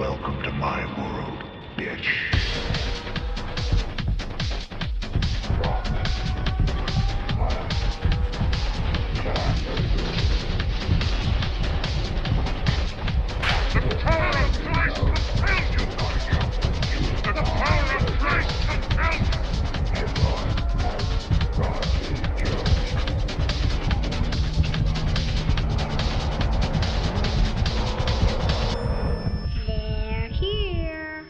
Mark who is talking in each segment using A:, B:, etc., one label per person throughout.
A: Welcome to my world, bitch. The power of Christ compels you! The power of Christ compels you!
B: They're here.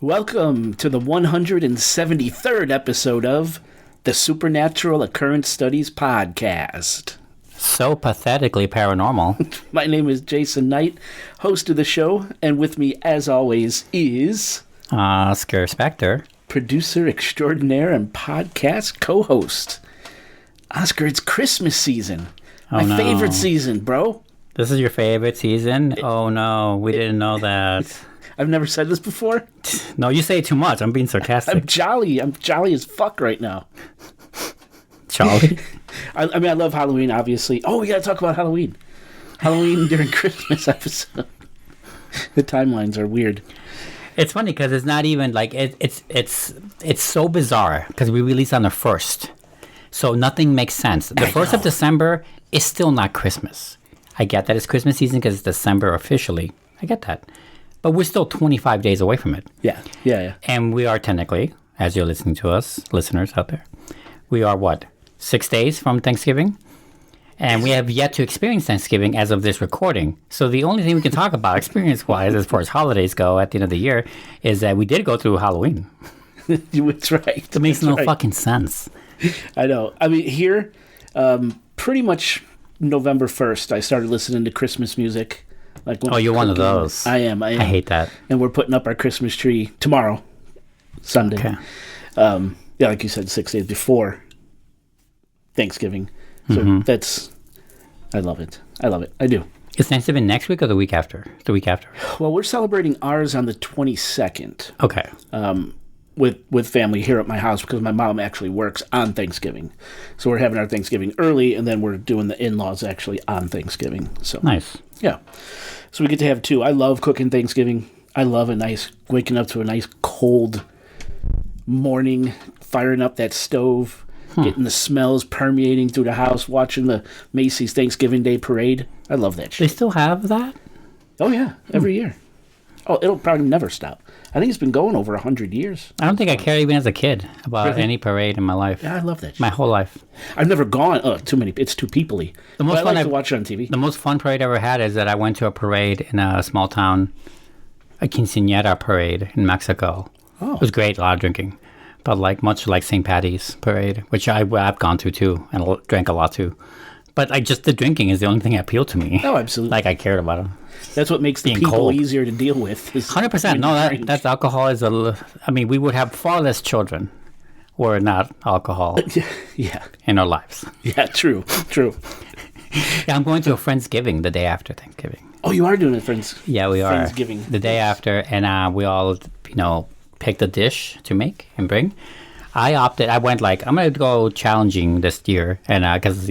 C: Welcome to the 173rd episode of the Supernatural Occurrence Studies Podcast.
D: So pathetically paranormal.
C: My name is Jason Knight, host of the show, and with me, as always, is
D: Oscar Spector.
C: producer extraordinaire and podcast co-host. Oscar, it's Christmas season. My
D: no.
C: favorite season, bro.
D: This is your favorite season? Oh no, we didn't know that.
C: I've never said this before.
D: No, you say it too much. I'm being sarcastic.
C: I'm jolly. I'm jolly as fuck right now.
D: Charlie?
C: I mean, I love Halloween, obviously. Oh, we gotta talk about Halloween. Halloween during Christmas episode. The timelines are weird.
D: It's funny because it's not even like it's so bizarre because we release on the 1st. So nothing makes sense. The 1st of December is still not Christmas. I get that it's Christmas season because it's December officially. I get that. But we're still 25 days away from it.
C: Yeah.
D: And we are technically, as you're listening to us, listeners out there, we are what? 6 days from Thanksgiving? And we have yet to experience Thanksgiving as of this recording. So the only thing we can talk about experience-wise as far as holidays go at the end of the year is that we did go through Halloween.
C: That's right.
D: It makes no fucking sense.
C: I know. I mean, here, pretty much November 1st, I started listening to Christmas music. Like when
D: You're one of
C: cooking.
D: those.
C: I am.
D: I hate that.
C: And we're putting up our Christmas tree tomorrow, Sunday.
D: Okay.
C: Yeah, like you said, 6 days before Thanksgiving. So that's, I love it. I do.
D: Is Thanksgiving next week or the week after? The week after.
C: Well, we're celebrating ours on the 22nd.
D: Okay.
C: With family here at my house because my mom actually works on Thanksgiving. So we're having our Thanksgiving early, and then we're doing the in-laws actually on Thanksgiving. So
D: Nice.
C: yeah. So we get to have two. I love cooking Thanksgiving. I love waking up to a nice cold morning, firing up that stove, getting the smells permeating through the house, watching the Macy's Thanksgiving Day Parade. I love that
D: They
C: shit.
D: still have that?
C: Oh, yeah. Every year. Oh, it'll probably never stop. I think it's been going over 100 years.
D: I don't think I cared even as a kid about
C: Really?
D: any parade in my life.
C: Yeah, I love that shit.
D: My whole life.
C: I've never gone. Oh, too many. It's too people-y.
D: The most
C: But I
D: fun
C: like to
D: I've-
C: watch it on TV.
D: The most fun parade I ever had is that I went to a parade in a small town, a quinceañera parade in Mexico.
C: Oh.
D: It was great, a lot of drinking. But much like St. Patty's parade, which I've gone to too, and drank a lot too. But just the drinking is the only thing that appealed to me.
C: Oh, absolutely.
D: Like I cared about it.
C: That's what makes the
D: being
C: people
D: cold.
C: easier to deal with.
D: 100%. No, that's alcohol is I mean, we would have far less children were it not alcohol
C: Yeah.
D: in our lives.
C: Yeah, true.
D: Yeah, I'm going to a Friendsgiving the day after Thanksgiving.
C: Oh, you are doing it, friends.
D: Yeah, we are.
C: Friendsgiving.
D: The day after, and we all, picked a dish to make and bring. I went I'm going to go challenging this year, and because,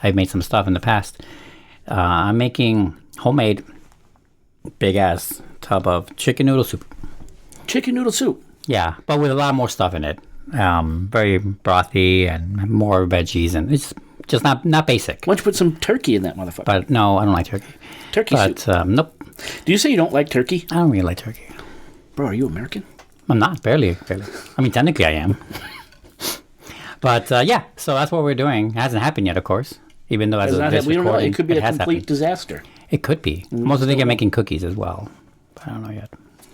D: I've made some stuff in the past. I'm making homemade big-ass tub of chicken noodle soup.
C: Chicken noodle soup.
D: Yeah, but with a lot more stuff in it. Very brothy and more veggies, and it's just not basic.
C: Why don't you put some turkey in that motherfucker?
D: But no, I don't like turkey.
C: Turkey
D: But
C: soup.
D: nope,
C: Do you say you don't like turkey?
D: I don't really like turkey.
C: Bro, are you American?
D: I'm not, barely. I mean, technically I am. But yeah, so that's what we're doing. It hasn't happened yet, of course. Even though as of this
C: We don't know.
D: recording,
C: It could be a
D: has
C: complete
D: happened.
C: disaster.
D: It could be. I'm also thinking of making cookies as well. But I don't know yet.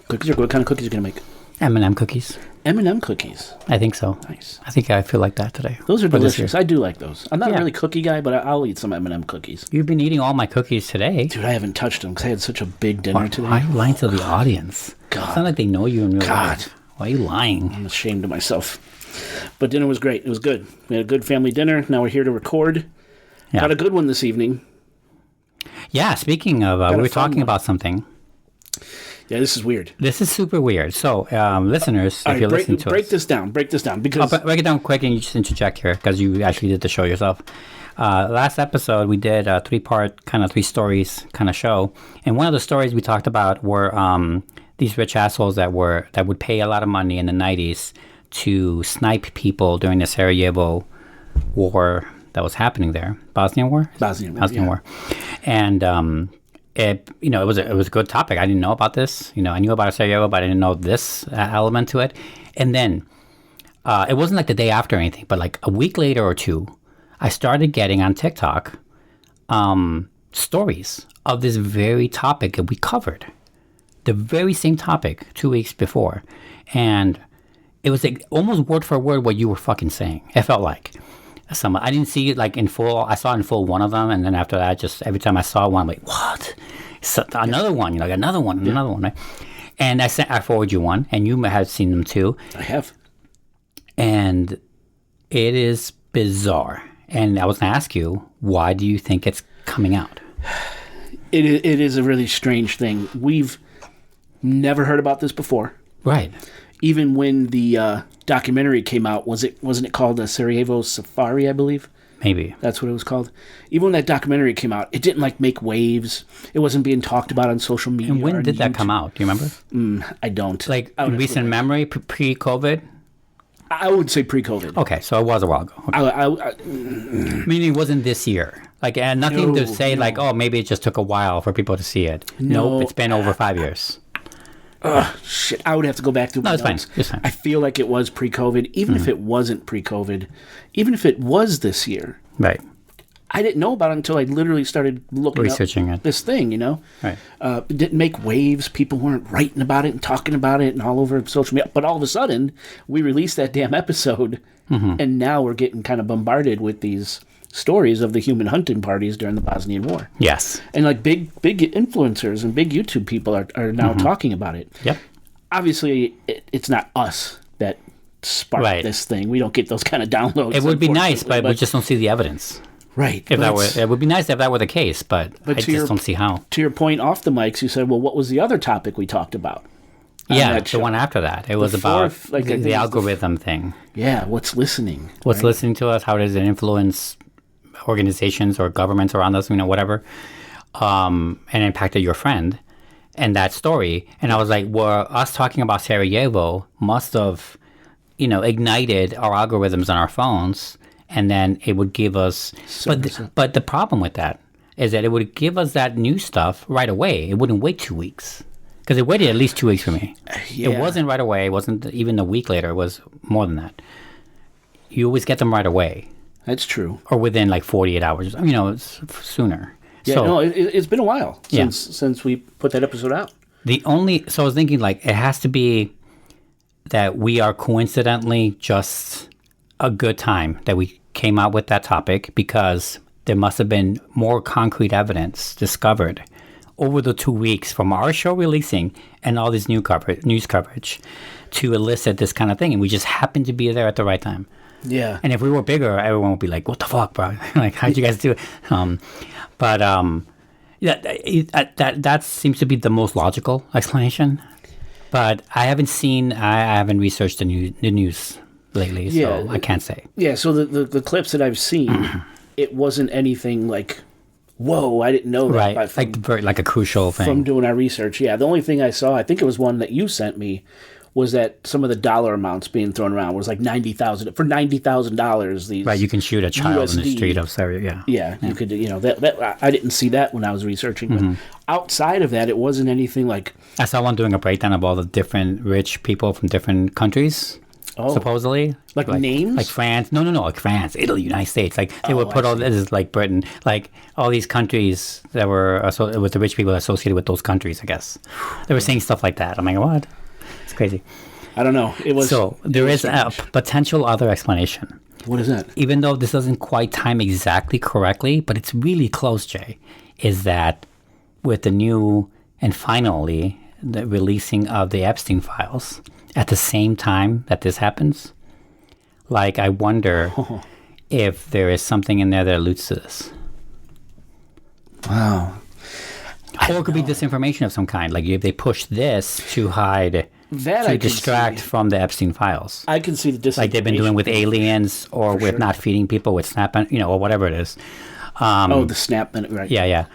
C: Cookies what kind of cookies are you going to make?
D: M&M cookies.
C: M&M cookies.
D: I think so.
C: Nice.
D: I feel like that today.
C: Those are
D: for this
C: delicious.
D: year.
C: I do like those. I'm not
D: Yeah.
C: really a cookie guy, but I'll eat some M&M cookies.
D: You've been eating all my cookies today.
C: Dude, I haven't touched them because I had such a big dinner today.
D: Why are you lying to the audience?
C: God.
D: It's not like they know you in real
C: God.
D: life. Why are you lying?
C: I'm ashamed of myself. But dinner was great. It was good. We had a good family dinner. Now we're here to record.
D: Yeah.
C: Got a good one this evening.
D: Yeah, speaking of, we
C: a
D: were
C: fun
D: talking
C: one.
D: about something.
C: Yeah, this is weird.
D: This is super weird. So, listeners,
C: All
D: if
C: right,
D: you're listening to
C: break
D: us.
C: this down. Break this down because
D: I'll break it down quick and you just interject here because you actually did the show yourself. Last episode, we did a three stories kind of show. And one of the stories we talked about were these rich assholes that would pay a lot of money in the 90s to snipe people during the Sarajevo war that was happening there. Bosnian War? Bosnian War. And it was a good topic. I didn't know about this. I knew about Sarajevo, but I didn't know this element to it. And then it wasn't like the day after or anything, but like a week later or two, I started getting on TikTok stories of this very topic that we covered. The very same topic 2 weeks before. And it was like almost word for word what you were fucking saying. It felt like. I didn't see it like in full. I saw in full one of them. And then after that, just every time I saw one, I'm like, what? So, another one, another one, another one. Right? And I forwarded you one. And you have seen them too.
C: I have.
D: And it is bizarre. And I was going to ask you, why do you think it's coming out?
C: It is a really strange thing. We've never heard about this before.
D: Right.
C: Even when the documentary came out, wasn't it called the Sarajevo Safari, I believe?
D: Maybe.
C: That's what it was called. Even when that documentary came out, it didn't make waves. It wasn't being talked about on social media.
D: And when did that come out? Do you remember?
C: I don't.
D: Like in recent memory, pre-COVID?
C: I would say pre-COVID.
D: Okay, so it was a while ago. Okay. Meaning it wasn't this year. And nothing to say maybe it just took a while for people to see it. Nope, it's been over 5 years.
C: Shit, I would have to go back to my notes.
D: Fine. It's fine.
C: I feel like it was pre-COVID, even if it wasn't pre-COVID, even if it was this year.
D: Right.
C: I didn't know about it until I literally started researching
D: it.
C: This thing,
D: Right.
C: It didn't make waves. People weren't writing about it and talking about it and all over social media. But all of a sudden, we released that damn episode, and now we're getting kind of bombarded with these stories of the human hunting parties during the Bosnian War.
D: Yes.
C: And big influencers and big YouTube people are now talking about it.
D: Yep.
C: Obviously, it's not us that sparked this thing. We don't get those kind of downloads.
D: It would be nice, but we just don't see the evidence.
C: Right.
D: It would be nice if that were the case, but I just don't see how.
C: To your point off the mics, you said, well, what was the other topic we talked about?
D: Yeah, the one after that. It was about the algorithm thing.
C: Yeah, what's listening?
D: What's listening to us? How does it influence organizations or governments around us, whatever, and impacted your friend and that story. And I was like, well, us talking about Sarajevo must have, ignited our algorithms on our phones, and then it would give us. But the problem with that is that it would give us that new stuff right away. It wouldn't wait 2 weeks. Because it waited at least 2 weeks for me. Yeah. It wasn't right away. It wasn't even a week later. It was more than that. You always get them right away.
C: That's true.
D: Or within 48 hours. It's sooner.
C: Yeah, so, it's been a while since we put that episode out.
D: So I was thinking it has to be that we are coincidentally just a good time that we came out with that topic, because there must have been more concrete evidence discovered over the 2 weeks from our show releasing and all this news coverage to elicit this kind of thing. And we just happened to be there at the right time.
C: Yeah.
D: And if we were bigger, everyone would be like, what the fuck, bro? How'd you guys do it? That seems to be the most logical explanation. But I haven't researched the news lately, so I can't say.
C: Yeah, so the clips that I've seen, it wasn't anything whoa, I didn't know that.
D: Right, like a crucial thing.
C: From doing our research, yeah. The only thing I saw, I think it was one that you sent me, was that some of the dollar amounts being thrown around was $90,000. For $90,000, these
D: right, you can shoot a child
C: USD,
D: in the street of Syria.
C: Yeah, you could, that I didn't see that when I was researching. But outside of that, it wasn't anything like...
D: I saw one doing a breakdown of all the different rich people from different countries. Oh. Supposedly.
C: Like names?
D: Like France. No, like France, Italy, United States. They would put all this is like Britain. All these countries that were with the rich people associated with those countries, I guess. They were saying stuff like that. I'm like, what? It's crazy.
C: I don't know.
D: There is a potential other explanation.
C: What is that?
D: Even though this doesn't quite time exactly correctly, but it's really close, Jay, is that with the new and finally the releasing of the Epstein files at the same time that this happens, I wonder if there is something in there that alludes to this.
C: Wow.
D: Or it could be disinformation of some kind. If they push this to hide
C: That
D: to
C: I can
D: distract
C: see.
D: from the Epstein files.
C: I can see the disinformation.
D: Like they've been doing with aliens or with
C: sure.
D: not feeding people with SNAP, or whatever it is.
C: the snap, right?
D: Yeah.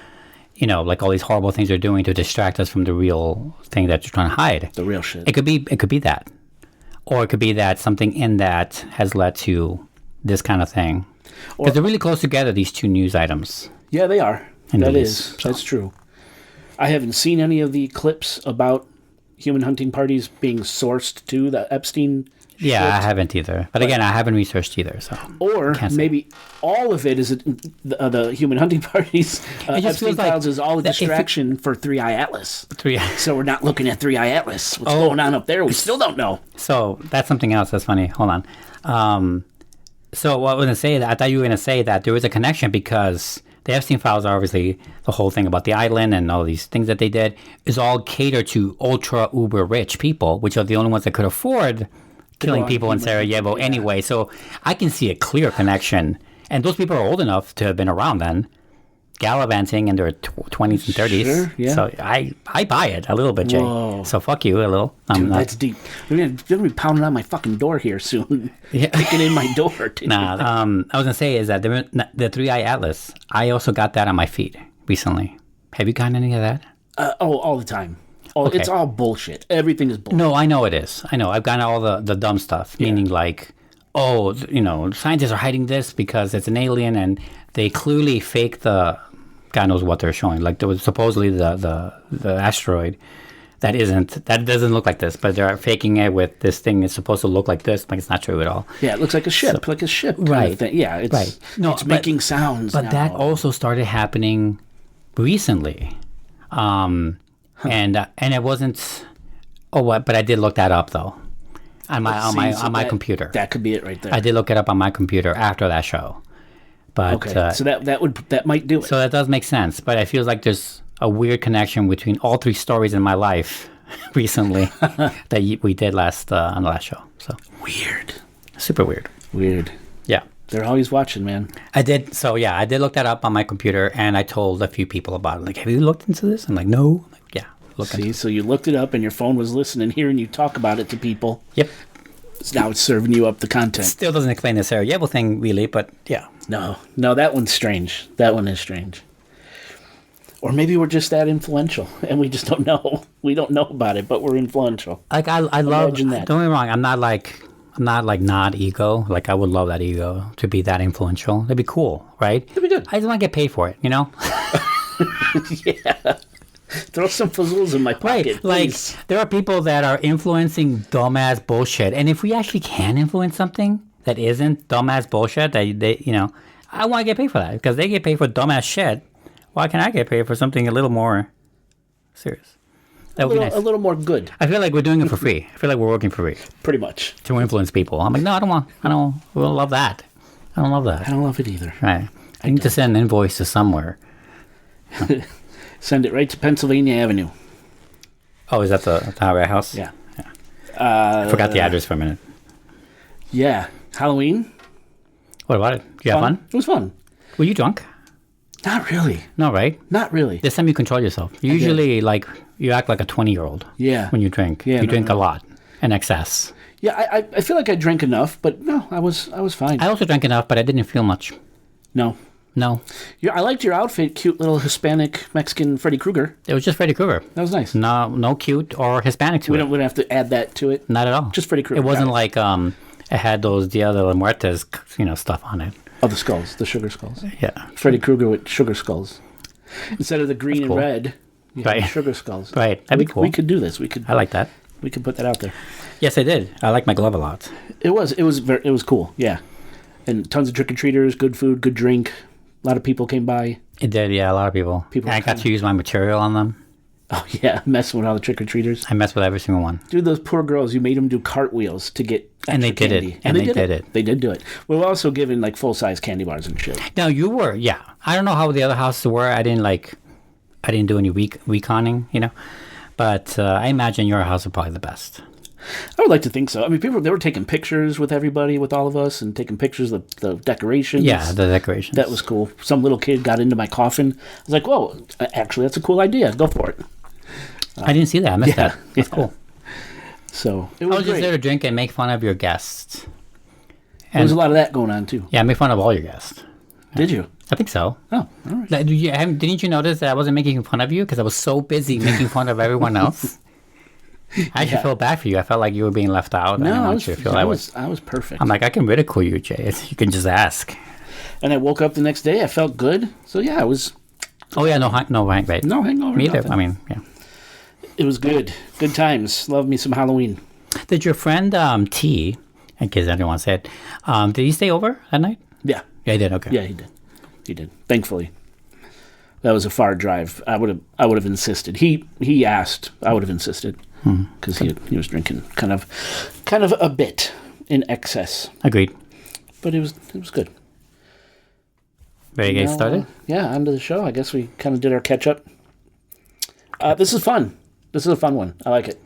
D: Like all these horrible things they're doing to distract us from the real thing that you're trying to hide.
C: The real shit.
D: It could be that. Or it could be that something in that has led to this kind of thing. Because they're really close together, these two news items.
C: Yeah, they are.
D: And
C: That
D: it
C: is.
D: is, so.
C: That's true. I haven't seen any of the clips about human hunting parties being sourced to the Epstein
D: Yeah,
C: shit.
D: I haven't either. But again, I haven't researched either. So
C: Or
D: can't say.
C: maybe all of it is the human hunting parties.
D: just
C: Epstein
D: feels like
C: Files is all a
D: that if it-
C: distraction for 3-Eye Atlas.
D: three.
C: So we're not looking at 3-Eye Atlas. What's going on up there? We still don't know.
D: So that's something else. That's funny. Hold on. So what I was going to say, that I thought you were going to say that there was a connection because the Epstein files are obviously the whole thing about the island and all these things that they did is all catered to ultra uber rich people, which are the only ones that could afford killing
C: on
D: people in
C: human
D: Sarajevo anyway. So I can see a clear connection. And those people are old enough to have been around then, gallivanting in their 20s and 30s.
C: Sure, yeah.
D: So I buy it a little bit, Jay.
C: Whoa.
D: So fuck you a little.
C: Dude, that's deep. They're gonna be pounding on my fucking door here soon.
D: Yeah.
C: Kicking in my door, dude.
D: Nah, I was gonna say is that the 3-Eye Atlas. I also got that on my feed recently. Have you gotten any of that?
C: All the time. Oh,
D: Okay.
C: it's all bullshit. Everything is bullshit.
D: No, I know it is. I know. I've gotten all the dumb stuff, meaning like, scientists are hiding this because it's an alien, and they clearly fake the. God knows what they're showing. Like there was supposedly the asteroid that doesn't look like this, but they're faking it with this thing that's supposed to look like this. Like it's not true at all.
C: Yeah, it looks like a ship, kind
D: Right.
C: of thing. Yeah, it's
D: Right. No,
C: it's
D: but-
C: making sounds.
D: But
C: now.
D: that also started happening recently, and it wasn't. Oh, what? But I did look that up though, on my computer.
C: That could be it right there.
D: I did look it up on my computer after that show. But
C: Okay, so that might do it.
D: so that does make sense. But I feel like there's a weird connection between all three stories in my life recently that we did on the last show. So
C: Weird.
D: super weird.
C: Weird.
D: Yeah.
C: They're always watching, man.
D: I did. So yeah, I did look that up on my computer, and I told a few people about it. Like, have you looked into this? I'm like, no. I'm like, yeah, look into it.
C: See, so you looked it up, and your phone was listening, hearing you talk about it to people.
D: Yep.
C: So now it's serving you up the content.
D: Still doesn't explain the Sarajevo thing really, but yeah.
C: No, that one's strange. That one is strange. Or maybe we're just that influential, and we just don't know. We don't know about it, but we're influential.
D: Like I love.
C: Imagine that.
D: Don't get me wrong. I'm not like not ego. Like I would love that ego to be that influential. It'd be cool, right?
C: It'd be good.
D: I just want to get paid for it,
C: Yeah. Throw some fazools in my pocket,
D: Right. Like
C: please.
D: there are people that are influencing dumbass bullshit, and if we actually can influence something that isn't dumbass bullshit, they I want to get paid for that because they get paid for dumbass shit. Why can't I get paid for something a little more serious? That would be nice.
C: A little more good,
D: I feel like we're doing it for free. I feel like we're working for free
C: pretty much.
D: to influence people. I'm like, no, I don't love that. I don't love
C: I
D: that.
C: don't love it either.
D: Right. I need to send an invoice to somewhere.
C: Send it right to Pennsylvania Avenue.
D: Oh, is that the highway house?
C: Yeah.
D: I forgot the address for a minute.
C: Yeah. Halloween.
D: What about it? You have fun?
C: It was fun.
D: Were you drunk?
C: Not really.
D: No, right?
C: Not really.
D: This time you control yourself. Usually, like, you act like a 20-year-old
C: Yeah.
D: when you drink.
C: Yeah,
D: you
C: no,
D: drink
C: no.
D: a lot in excess.
C: Yeah, I feel like I drank enough, but no, I was fine.
D: I also drank enough, but I didn't feel much.
C: No.
D: No.
C: I liked your outfit, cute little Hispanic Mexican Freddy Krueger.
D: It was just Freddy Krueger.
C: That was nice.
D: No cute or Hispanic to
C: We
D: it.
C: don't have to add that to it.
D: Not at all.
C: Just Freddy Krueger.
D: It wasn't
C: Got
D: like it had those Dia de la Muertes, stuff on it.
C: Oh, the skulls, the sugar skulls.
D: Yeah.
C: Freddy Krueger with sugar skulls. Instead of the green
D: cool.
C: and red, you
D: Right.
C: have sugar skulls.
D: Right. That'd be cool.
C: We could do this. We could
D: I like that.
C: put that out there.
D: Yes, I did. I like my glove a lot.
C: It was cool. Yeah. And tons of trick-or-treaters, good food, good drink. A lot of people came by.
D: It did, yeah. A lot of people.
C: People
D: And I got to use my material on them.
C: Oh, yeah, messing with all the trick-or-treaters.
D: I messed with every single one.
C: Dude, those poor girls, you made them do cartwheels to get
D: And they
C: extra
D: did it.
C: candy.
D: And they did it.
C: They did do it. We were also given, like, full-size candy bars and shit.
D: No, you were, yeah. I don't know how the other houses were. I didn't do any reconning, But I imagine your house is probably the best.
C: I would like to think so. I mean, they were taking pictures with everybody, with all of us, and taking pictures of the decorations.
D: Yeah, the decorations.
C: That was cool. Some little kid got into my coffin. I was like, whoa, actually, that's a cool idea. Go for it.
D: I didn't see that. I missed
C: yeah,
D: that. That's
C: yeah.
D: cool.
C: So it
D: I
C: was
D: was just
C: great.
D: there to drink and make fun of your guests.
C: There was a lot of that going on too.
D: Yeah, make fun of all your guests.
C: Did you?
D: I think so.
C: Oh, all right.
D: Didn't you notice that I wasn't making fun of you because I was so busy making fun of everyone else? I actually feel bad for you. I felt like you were being left out. I
C: No,
D: didn't
C: I
D: want
C: was,
D: you to feel
C: I
D: that way.
C: was, I was perfect.
D: I'm like, I can ridicule you, Jay. You can just ask.
C: And I woke up the next day. I felt good. So yeah, it was
D: Oh yeah, no hangover.
C: no hangover.
D: Me either.
C: nothing.
D: I mean, yeah.
C: It was good. Good times. Love me some Halloween.
D: Did your friend T, in case anyone said, did he stay over that night?
C: Yeah.
D: Yeah, he did. Okay.
C: Yeah, he did. He did. Thankfully. That was a far drive. I would have insisted. He asked. I would have insisted because he was drinking kind of a bit in excess.
D: Agreed.
C: But it was good.
D: Ready to get
C: Now,
D: started?
C: Yeah, on to the show. I guess we kind of did our catch up. This is fun. This is a fun one. I like it.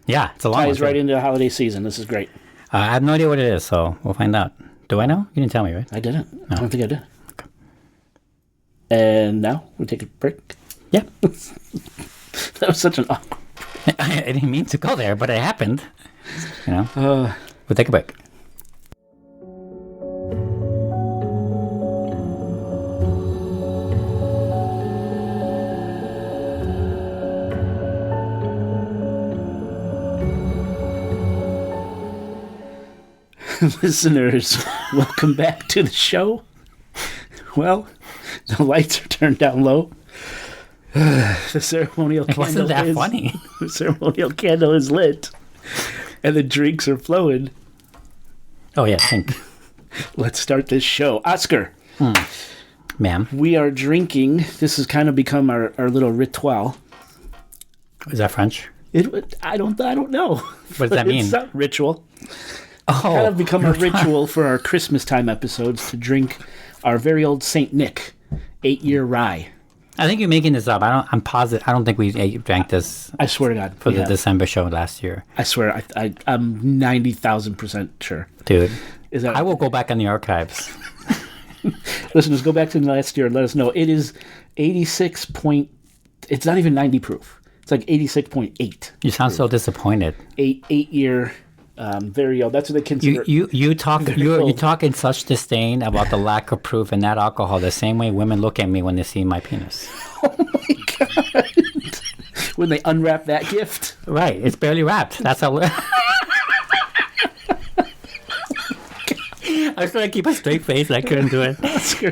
D: Yeah, it's a long one.
C: Ties right into the holiday season. This is great.
D: I have no idea what it is, so we'll find out. Do I know? You didn't tell me, right?
C: I didn't. I don't think I did. Okay. And now we take a break.
D: Yeah.
C: That was such an awkward.
D: I didn't mean to go there, but it happened. You know? We'll take a break.
C: Listeners, welcome back to the show. Well, the lights are turned down low. The ceremonial
D: It wasn't that funny.
C: The ceremonial candle is lit, and the drinks are flowing.
D: Oh, yeah, think.
C: Let's start this show. Oscar,
D: Ma'am.
C: we are drinking. This has kind of become our little ritual.
D: Is that French?
C: I don't know.
D: What does that mean?
C: It's not ritual.
D: Oh,
C: Kind of become a ritual for our Christmas time episodes to drink our very old Saint Nick 8-year rye.
D: I think you're making this up. I'm positive. I don't think we drank this
C: I swear to God.
D: for the
C: yeah.
D: December show last year.
C: I swear, I'm 90,000% sure.
D: Dude,
C: Is that
D: I will go back on the archives.
C: Listeners, go back to last year and let us know. It is 86 point. It's not even 90 proof. It's like 86.8.
D: You sound so disappointed.
C: 8-year, very old. That's what they consider.
D: You talk you
C: old.
D: talk in such disdain about the lack of proof in that alcohol the same way women look at me when they see my penis.
C: Oh my God! When they unwrap that gift.
D: Right, it's barely wrapped. That's how. I was trying to keep a straight face. I couldn't do it.
C: Oscar.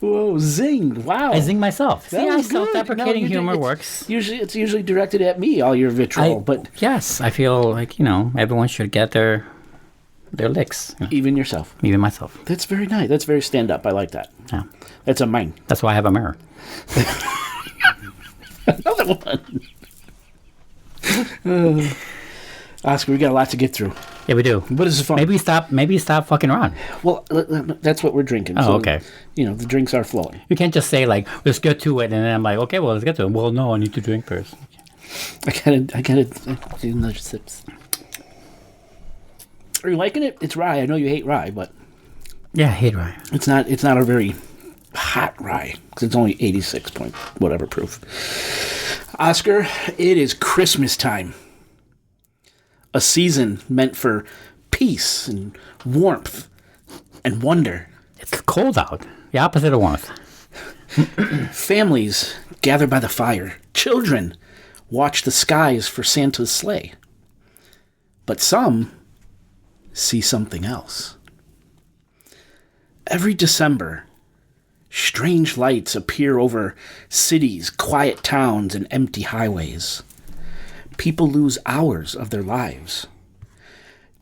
C: Whoa, zing! Wow.
D: I zing myself.
C: That
D: See how
C: was good.
D: self-deprecating
C: No,
D: humor
C: it's
D: works.
C: It's usually directed at me. All your vitriol, but
D: Yes, I feel like everyone should get their licks.
C: even yourself.
D: Even myself.
C: That's very nice. That's very stand up. I like that.
D: Yeah,
C: That's a mine.
D: that's why I have a mirror.
C: Another one. Oscar, we got a lot to get through.
D: Yeah, we do.
C: But this is fun.
D: Maybe stop fucking around.
C: Well, that's what we're drinking.
D: Oh, okay.
C: The drinks are flowing.
D: You can't just say like, let's get to it, and then I'm like, okay, well, let's get to it. Well, no, I need to drink first.
C: I gotta do another sips. Are you liking it? It's rye. I know you hate rye, but
D: Yeah, I hate rye.
C: it's not a very hot rye because it's only 86 point whatever proof. Oscar, it is Christmas time. A season meant for peace and warmth and wonder.
D: It's cold out. The opposite of warmth.
C: Families gather by the fire. Children watch the skies for Santa's sleigh. But some see something else. Every December, strange lights appear over cities, quiet towns, and empty highways. People lose hours of their lives.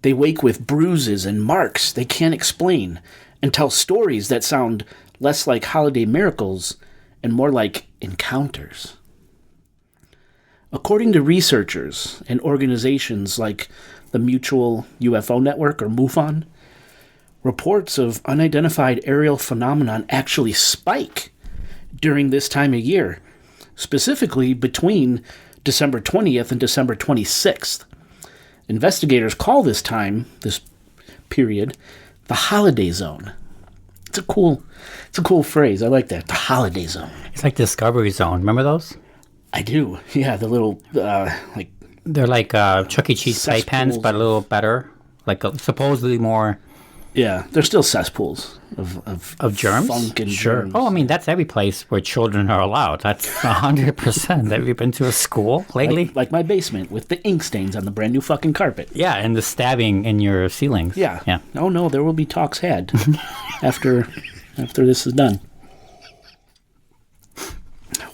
C: They wake with bruises and marks they can't explain and tell stories that sound less like holiday miracles and more like encounters. According to researchers and organizations like the Mutual UFO Network or MUFON, reports of unidentified aerial phenomenon actually spike during this time of year, specifically between December 20th and December 26th. Investigators call this period, the holiday zone. It's a cool phrase. I like that. The holiday zone.
D: It's like Discovery Zone. Remember those?
C: I do. Yeah, the little
D: They're like Chuck E. Cheese playpens, but a little better. Like supposedly more.
C: Yeah, they're still cesspools
D: Of germs?
C: funk and
D: Sure.
C: germs.
D: Oh, I mean, that's every place where children are allowed. That's 100%. Have you been to a school lately?
C: Like my basement with the ink stains on the brand new fucking carpet.
D: Yeah, and the stabbing in your ceilings.
C: Yeah.
D: Yeah.
C: Oh no, there will be talks had after this is done.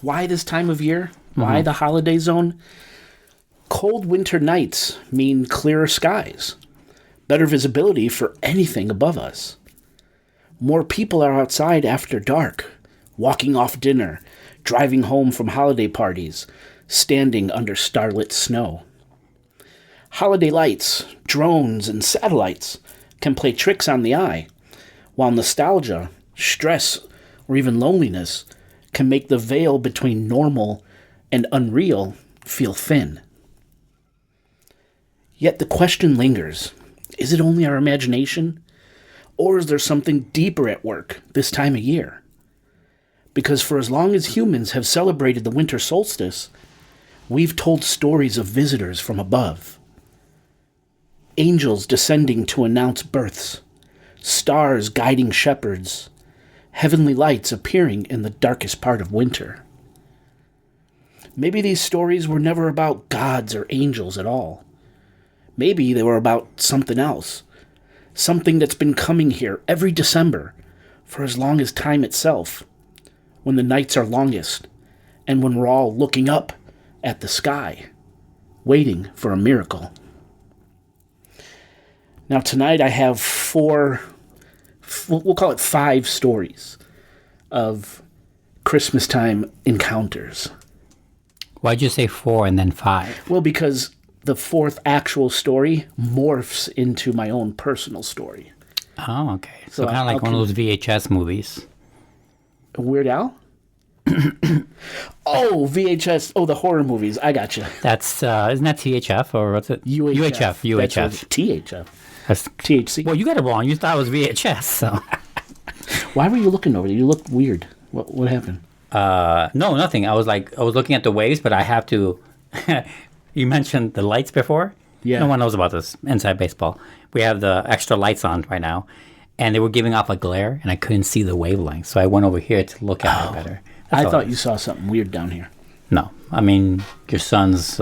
C: Why this time of year? Why the holiday zone? Cold winter nights mean clearer skies, better visibility for anything above us. More people are outside after dark, walking off dinner, driving home from holiday parties, standing under starlit snow. Holiday lights, drones, and satellites can play tricks on the eye, while nostalgia, stress, or even loneliness can make the veil between normal and unreal feel thin. Yet the question lingers, is it only our imagination? Or is there something deeper at work this time of year? Because for as long as humans have celebrated the winter solstice, we've told stories of visitors from above. Angels descending to announce births, stars guiding shepherds, heavenly lights appearing in the darkest part of winter. Maybe these stories were never about gods or angels at all. Maybe they were about something else. Something that's been coming here every December for as long as time itself, when the nights are longest and when we're all looking up at the sky, waiting for a miracle. Now tonight I have we'll call it 5 stories of Christmas time encounters.
D: Why'd you say 4 and then 5?
C: Well, because the 4th actual story morphs into my own personal story.
D: Oh, okay. So kind of
C: I'll
D: like one of those VHS movies.
C: Weird Al? Oh, VHS. Oh, the horror movies. I gotcha.
D: That's, isn't that THF or what's it?
C: UHF.
D: UHF.
C: That's what- THF.
D: That's,
C: THC.
D: well, you got it wrong. You thought it was VHS, so.
C: Why were you looking over there? You looked weird. What happened?
D: No, nothing. I was looking at the waves, but I have to. You mentioned the lights before.
C: Yeah.
D: No one knows about this inside baseball. We have the extra lights on right now, and they were giving off a glare, and I couldn't see the wavelength, so I went over here to look at it better. That's
C: I
D: all
C: thought
D: it
C: you
D: is.
C: saw something weird down here.
D: No, I mean your son's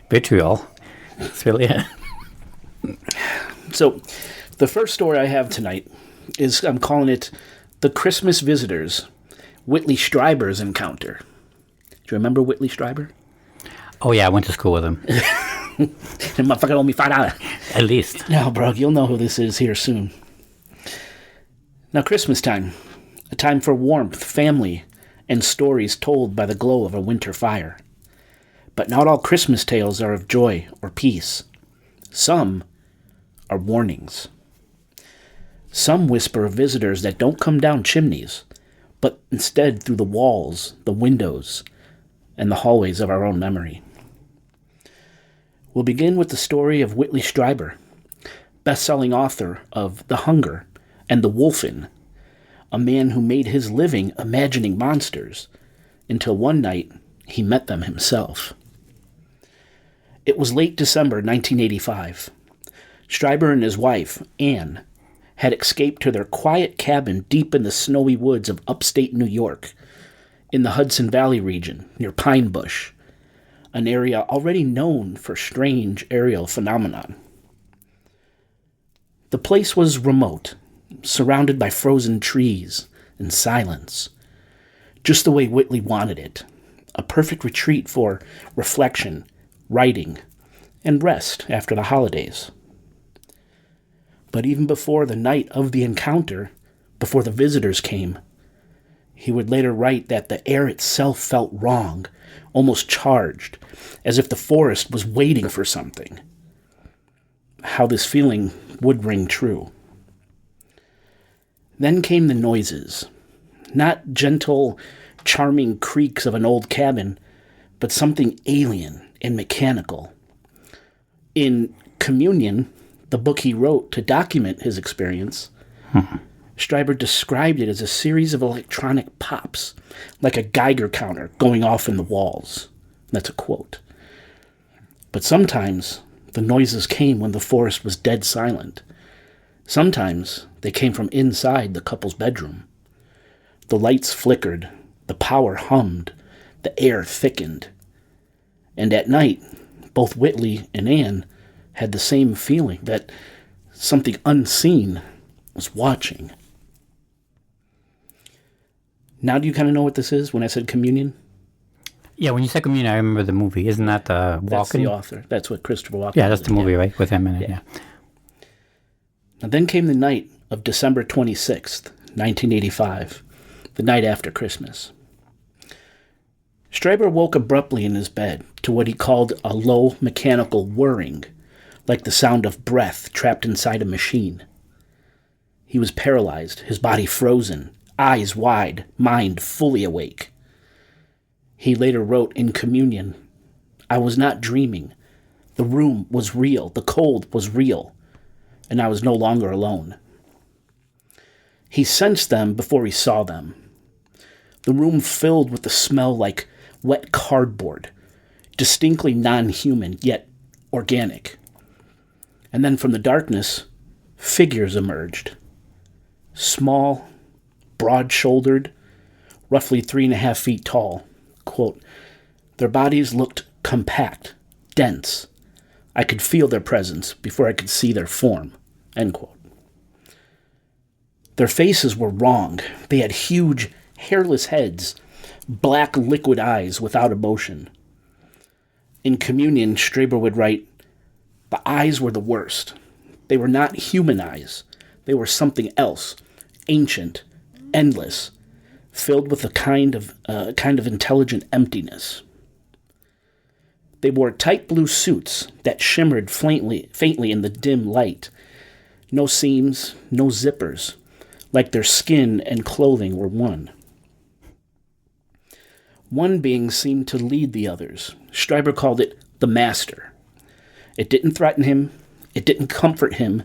D: vitriol. That's really it.
C: So, the first story I have tonight is, I'm calling it The Christmas Visitors, Whitley Strieber's Encounter. Do you remember Whitley Strieber?
D: Oh yeah, I went to school with him.
C: The motherfucker owed me $5.
D: At least.
C: Now, bro, you'll know who this is here soon. Now, Christmas time. A time for warmth, family, and stories told by the glow of a winter fire. But not all Christmas tales are of joy or peace. Some are warnings. Some whisper of visitors that don't come down chimneys, but instead through the walls, the windows, and the hallways of our own memory. We'll begin with the story of Whitley Strieber, best-selling author of The Hunger and The Wolfen, a man who made his living imagining monsters until one night he met them himself. It was late December 1985. Strieber and his wife, Anne, had escaped to their quiet cabin deep in the snowy woods of upstate New York, in the Hudson Valley region near Pine Bush, an area already known for strange aerial phenomenon. The place was remote, surrounded by frozen trees and silence, just the way Whitley wanted it, a perfect retreat for reflection, writing, and rest after the holidays. But even before the night of the encounter, before the visitors came, he would later write that the air itself felt wrong, almost charged, as if the forest was waiting for something. How this feeling would ring true. Then came the noises. Not gentle, charming creaks of an old cabin, but something alien and mechanical. In Communion, the book he wrote to document his experience, Strieber described it as a series of electronic pops, like a Geiger counter going off in the walls. That's a quote. But sometimes the noises came when the forest was dead silent. Sometimes they came from inside the couple's bedroom. The lights flickered, the power hummed, the air thickened. And at night, both Whitley and Anne had the same feeling that something unseen was watching. Now do you kind of know what this is when I said communion?
D: Yeah, when you said communion, I remember the movie. Isn't that the Walken?
C: That's the author. That's what Christopher Walken.
D: Yeah, that's the movie, right? With him in it, yeah.
C: And then came the night of December 26th, 1985, the night after Christmas. Strieber woke abruptly in his bed to what he called a low mechanical whirring, like the sound of breath trapped inside a machine. He was paralyzed, his body frozen, eyes wide, mind fully awake. He later wrote in communion, "I was not dreaming. The room was real, the cold was real, and I was no longer alone." He sensed them before he saw them. The room filled with the smell like wet cardboard, distinctly non-human, yet organic. And then from the darkness, figures emerged. Small, broad-shouldered, roughly 3.5 feet tall. Quote, "Their bodies looked compact, dense. I could feel their presence before I could see their form." End quote. Their faces were wrong. They had huge, hairless heads, black liquid eyes without emotion. In communion, Strieber would write, "The eyes were the worst. They were not human eyes. They were something else, ancient, endless, filled with a kind of intelligent emptiness." They wore tight blue suits that shimmered faintly in the dim light. No seams, no zippers, like their skin and clothing were one. One being seemed to lead the others. Strieber called it the Master. It didn't threaten him. It didn't comfort him.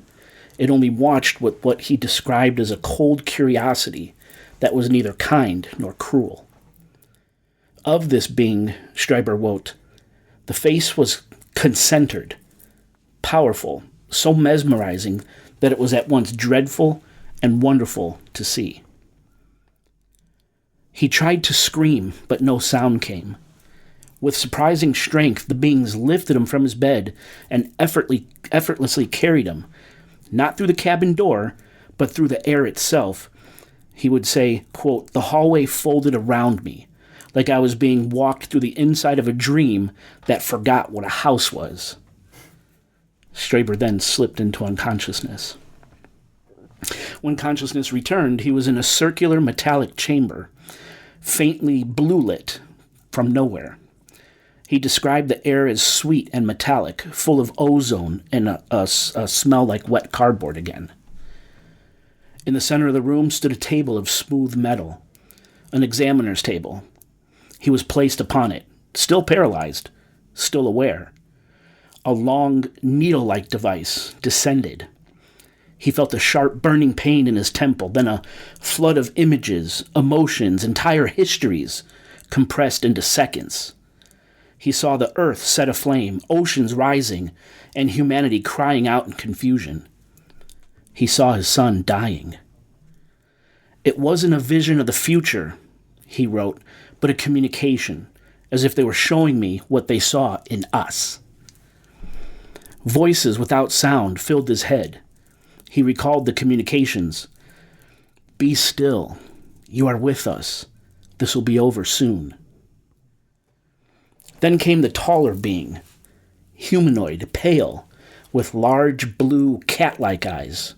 C: It only watched with what he described as a cold curiosity that was neither kind nor cruel. Of this being, Strieber wrote, "The face was concentred, powerful, so mesmerizing that it was at once dreadful and wonderful to see." He tried to scream, but no sound came. With surprising strength, the beings lifted him from his bed and effortlessly carried him, not through the cabin door, but through the air itself. He would say, quote, "The hallway folded around me, like I was being walked through the inside of a dream that forgot what a house was." Strieber then slipped into unconsciousness. When consciousness returned, he was in a circular metallic chamber, faintly blue-lit from nowhere. He described the air as sweet and metallic, full of ozone and a smell like wet cardboard again. In the center of the room stood a table of smooth metal, an examiner's table. He was placed upon it, still paralyzed, still aware. A long, needle-like device descended. He felt a sharp, burning pain in his temple, then a flood of images, emotions, entire histories compressed into seconds. He saw the earth set aflame, oceans rising, and humanity crying out in confusion. He saw his son dying. "It wasn't a vision of the future," he wrote, "but a communication, as if they were showing me what they saw in us." Voices without sound filled his head. He recalled the communications. "Be still. You are with us. This will be over soon." Then came the taller being, humanoid, pale, with large blue cat-like eyes.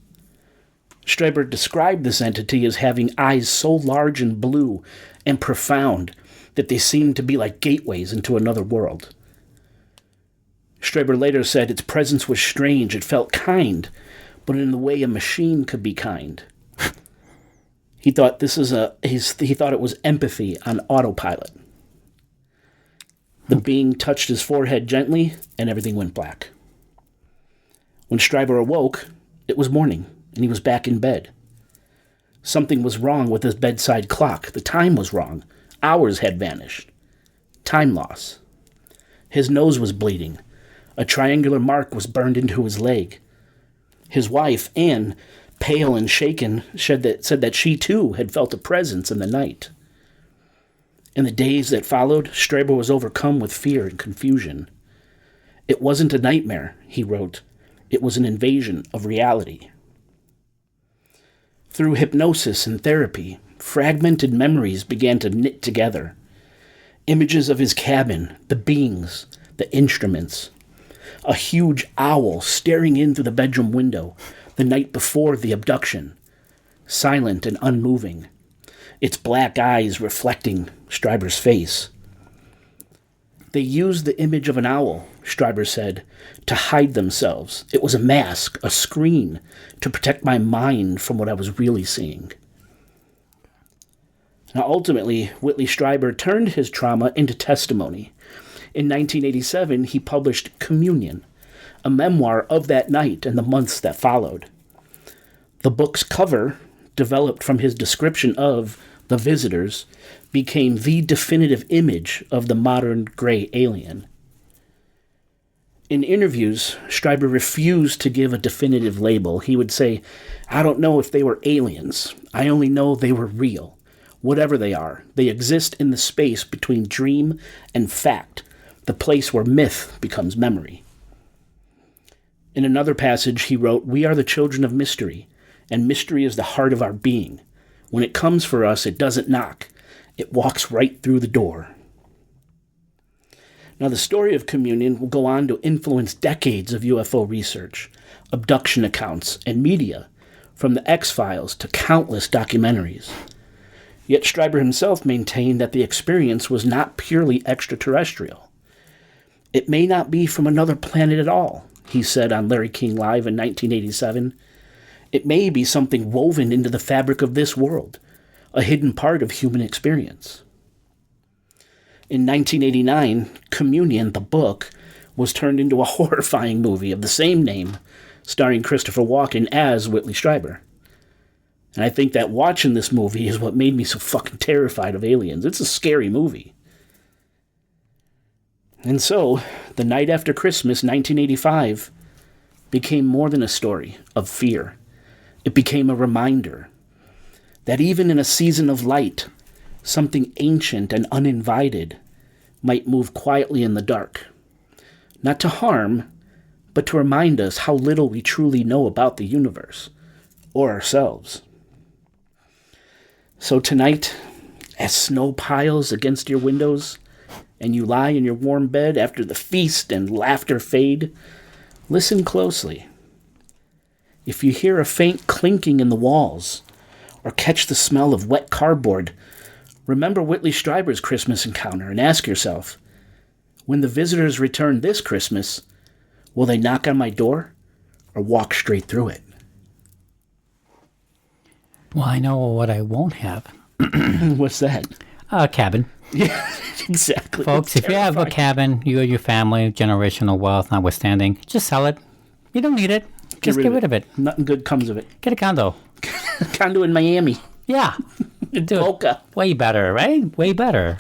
C: Strieber described this entity as having eyes so large and blue and profound that they seemed to be like gateways into another world. Strieber later said its presence was strange. It felt kind, but in the way a machine could be kind. He thought he thought it was empathy on autopilot. The being touched his forehead gently, and everything went black. When Strieber awoke, it was morning, and he was back in bed. Something was wrong with his bedside clock. The time was wrong. Hours had vanished. Time loss. His nose was bleeding. A triangular mark was burned into his leg. His wife, Anne, pale and shaken, said that she too had felt a presence in the night. In the days that followed, Strieber was overcome with fear and confusion. It wasn't a nightmare, he wrote. It was an invasion of reality. Through hypnosis and therapy, fragmented memories began to knit together. Images of his cabin, the beings, the instruments. A huge owl staring in through the bedroom window the night before the abduction, silent and unmoving, its black eyes reflecting Strieber's face. They used the image of an owl, Strieber said, to hide themselves. It was a mask, a screen, to protect my mind from what I was really seeing. Now, ultimately, Whitley Strieber turned his trauma into testimony. In 1987, he published Communion, a memoir of that night and the months that followed. The book's cover, developed from his description of the visitors, became the definitive image of the modern gray alien. In interviews, Strieber refused to give a definitive label. He would say, "I don't know if they were aliens. I only know they were real. Whatever they are, they exist in the space between dream and fact, the place where myth becomes memory." In another passage, he wrote, "We are the children of mystery, and mystery is the heart of our being. When it comes for us, it doesn't knock. It walks right through the door." Now, the story of Communion will go on to influence decades of UFO research, abduction accounts, and media, from the X-Files to countless documentaries. Yet Strieber himself maintained that the experience was not purely extraterrestrial. "It may not be from another planet at all," he said on Larry King Live in 1987. "It may be something woven into the fabric of this world, a hidden part of human experience." In 1989, Communion, the book, was turned into a horrifying movie of the same name, starring Christopher Walken as Whitley Strieber. And I think that watching this movie is what made me so fucking terrified of aliens. It's a scary movie. And so, the night after Christmas, 1985, became more than a story of fear. It became a reminder that even in a season of light, something ancient and uninvited might move quietly in the dark. Not to harm, but to remind us how little we truly know about the universe, or ourselves. So tonight, as snow piles against your windows, and you lie in your warm bed after the feast and laughter fade, listen closely. If you hear a faint clinking in the walls, or catch the smell of wet cardboard, remember Whitley Strieber's Christmas encounter and ask yourself, when the visitors return this Christmas, will they knock on my door or walk straight through it?
D: Well, I know what I won't have.
C: What's that?
D: A cabin.
C: Yeah, exactly.
D: Folks, if you have a cabin, you and your family, generational wealth notwithstanding, just sell it. You don't need it. Just get rid of it.
C: Nothing good comes of it.
D: Get a condo.
C: Condo in Miami.
D: Yeah. Do
C: Boca.
D: Way better, right? Way better.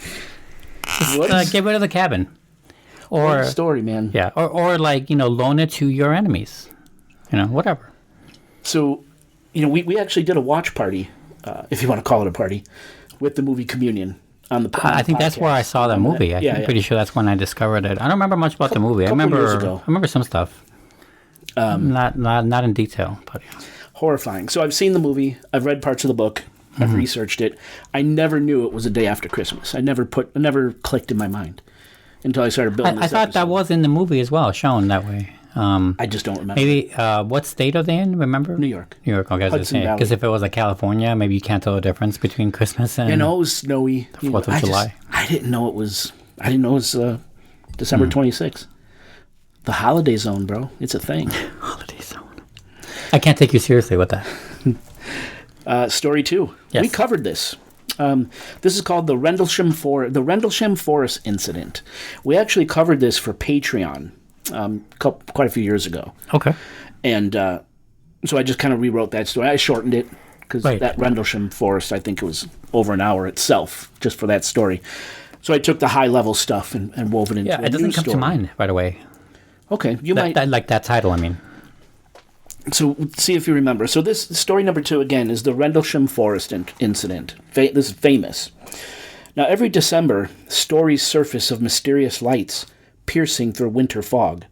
D: Just, get rid of the cabin. Or
C: what a story, man.
D: Yeah. Or like, loan it to your enemies. Whatever.
C: So, we actually did a watch party, if you want to call it a party, with the movie Communion on the podcast.
D: I think that's where I saw that movie. I'm pretty sure that's when I discovered it. I don't remember much about the movie. I remember some stuff. Not in detail, but yeah.
C: Horrifying. So I've seen the movie. I've read parts of the book. I've researched it. I never knew it was a day after Christmas. I never clicked in my mind until I started building this
D: I thought
C: episode.
D: that was in the movie as well, shown that way.
C: I just don't remember.
D: Maybe, what state are they in, remember?
C: New York.
D: New York, okay. Because if it was like California, maybe you can't tell the difference between Christmas and...
C: it was snowy.
D: The 4th of July.
C: I didn't know it was December 26th. The holiday zone, bro. It's a thing.
D: Holiday zone. I can't take you seriously with that.
C: Story 2.
D: Yes.
C: We covered this. This is called the Rendlesham Forest incident. We actually covered this for Patreon quite a few years ago.
D: Okay.
C: And so I just kind of rewrote that story. I shortened it because
D: Right.
C: that Rendlesham Forest, I think it was over an hour itself just for that story. So I took the high-level stuff and wove it into a
D: Yeah, it doesn't
C: new
D: come
C: story.
D: to mind, by the way.
C: Okay, you might...
D: like that title, I mean.
C: So, see if you remember. So this, story number 2, again, is the Rendlesham Forest incident. This is famous. Now, every December, stories surface of mysterious lights piercing through winter fog.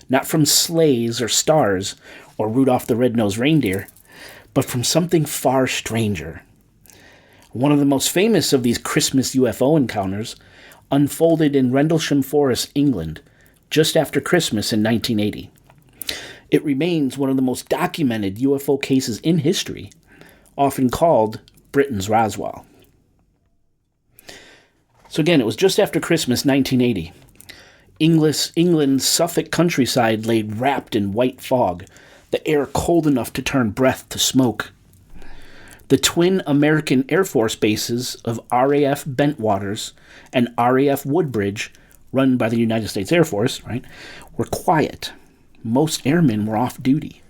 C: Not from sleighs or stars or Rudolph the Red-Nosed Reindeer, but from something far stranger. One of the most famous of these Christmas UFO encounters unfolded in Rendlesham Forest, England, just after Christmas in 1980. It remains one of the most documented UFO cases in history, often called Britain's Roswell. So again, it was just after Christmas 1980. England's Suffolk countryside lay wrapped in white fog, the air cold enough to turn breath to smoke. The twin American Air Force bases of RAF Bentwaters and RAF Woodbridge, run by the United States Air Force, right, were quiet. Most airmen were off duty.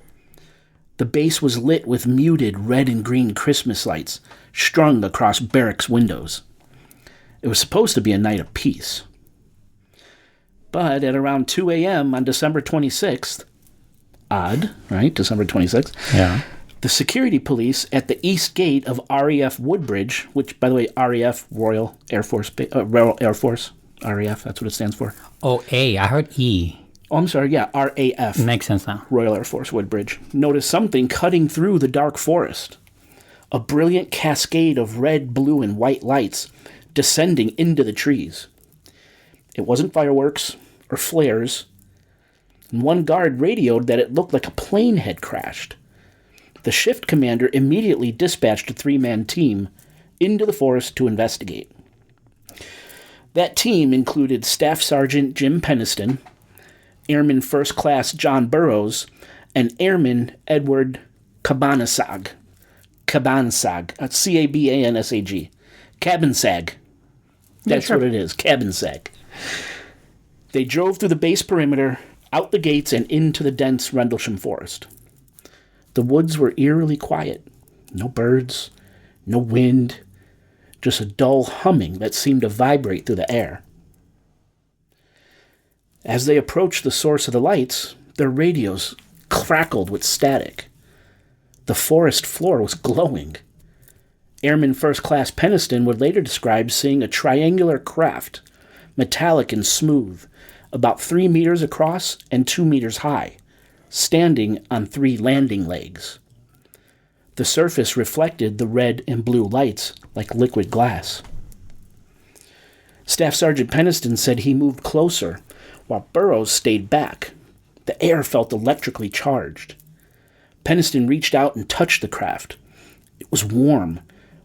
C: The base was lit with muted red and green Christmas lights strung across barracks windows. It was supposed to be a night of peace. But at around 2 a.m. on December 26th, odd, right, December 26th,
D: Yeah.
C: the security police at the east gate of RAF Woodbridge, which, by the way, RAF, Royal Air Force, RAF, that's what it stands for.
D: Oh, A. I heard E.
C: Oh, I'm sorry, yeah, RAF.
D: Makes sense now.
C: Royal Air Force Woodbridge, noticed something cutting through the dark forest. A brilliant cascade of red, blue, and white lights descending into the trees. It wasn't fireworks or flares, and one guard radioed that it looked like a plane had crashed. The shift commander immediately dispatched a 3-man team into the forest to investigate. That team included Staff Sergeant Jim Peniston, Airman First Class John Burroughs, and Airman Edward Cabansag. Cabansag. Cabansag. That's what it is, Cabansag. They drove through the base perimeter, out the gates, and into the dense Rendlesham Forest. The woods were eerily quiet. No birds, no wind, just a dull humming that seemed to vibrate through the air. As they approached the source of the lights, their radios crackled with static. The forest floor was glowing. Airman First Class Peniston would later describe seeing a triangular craft, metallic and smooth, about 3 meters across and 2 meters high, standing on 3 landing legs. The surface reflected the red and blue lights like liquid glass. Staff Sergeant Peniston said he moved closer, while Burroughs stayed back. The air felt electrically charged. Peniston reached out and touched the craft. It was warm,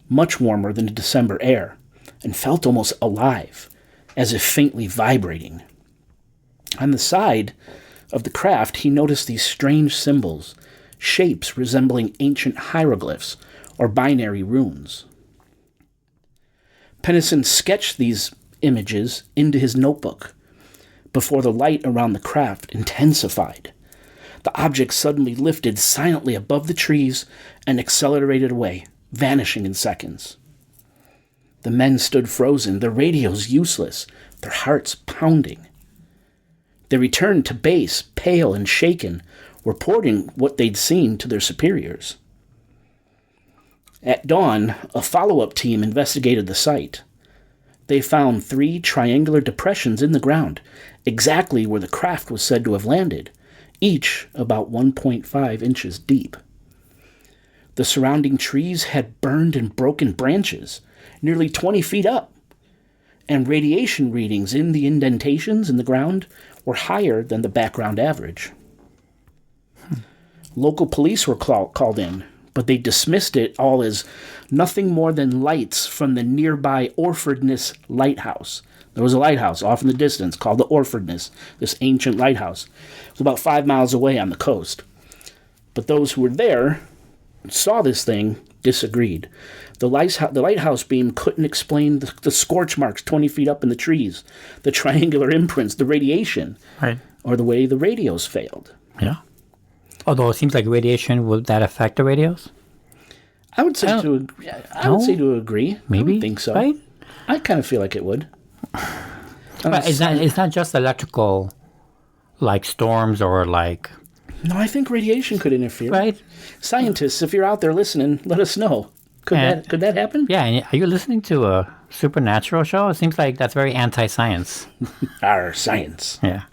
C: much warmer than the December air, and felt almost alive, as if faintly vibrating. On the side of the craft, he noticed these strange symbols, shapes resembling ancient hieroglyphs or binary runes. Peniston sketched these images into his notebook before the light around the craft intensified. The object suddenly lifted silently above the trees and accelerated away, vanishing in seconds. The men stood frozen, their radios useless, their hearts pounding. They returned to base, pale and shaken, reporting what they'd seen to their superiors. At dawn, a follow-up team investigated the site. They found 3 triangular depressions in the ground, exactly where the craft was said to have landed, each about 1.5 inches deep. The surrounding trees had burned and broken branches, nearly 20 feet up, and radiation readings in the indentations in the ground were higher than the background average. Local police were called in, but they dismissed it all as nothing more than lights from the nearby Orfordness Lighthouse. There was a lighthouse off in the distance called the Orfordness, this ancient lighthouse. It was about 5 miles away on the coast. But those who were there, saw this thing, disagreed. The lighthouse beam couldn't explain the scorch marks 20 feet up in the trees, the triangular imprints, the radiation,
D: Right.
C: or the way the radios failed.
D: Yeah. Although it seems like radiation, would that affect the radios?
C: I would say to agree.
D: Maybe.
C: I would think so.
D: Right?
C: I kind of feel like it would.
D: But it's not just electrical like storms or like...
C: No, I think radiation could interfere.
D: Right?
C: Scientists, if you're out there listening, let us know. Could that happen?
D: Yeah, and are you listening to a supernatural show? It seems like that's very anti-science.
C: Our science.
D: Yeah.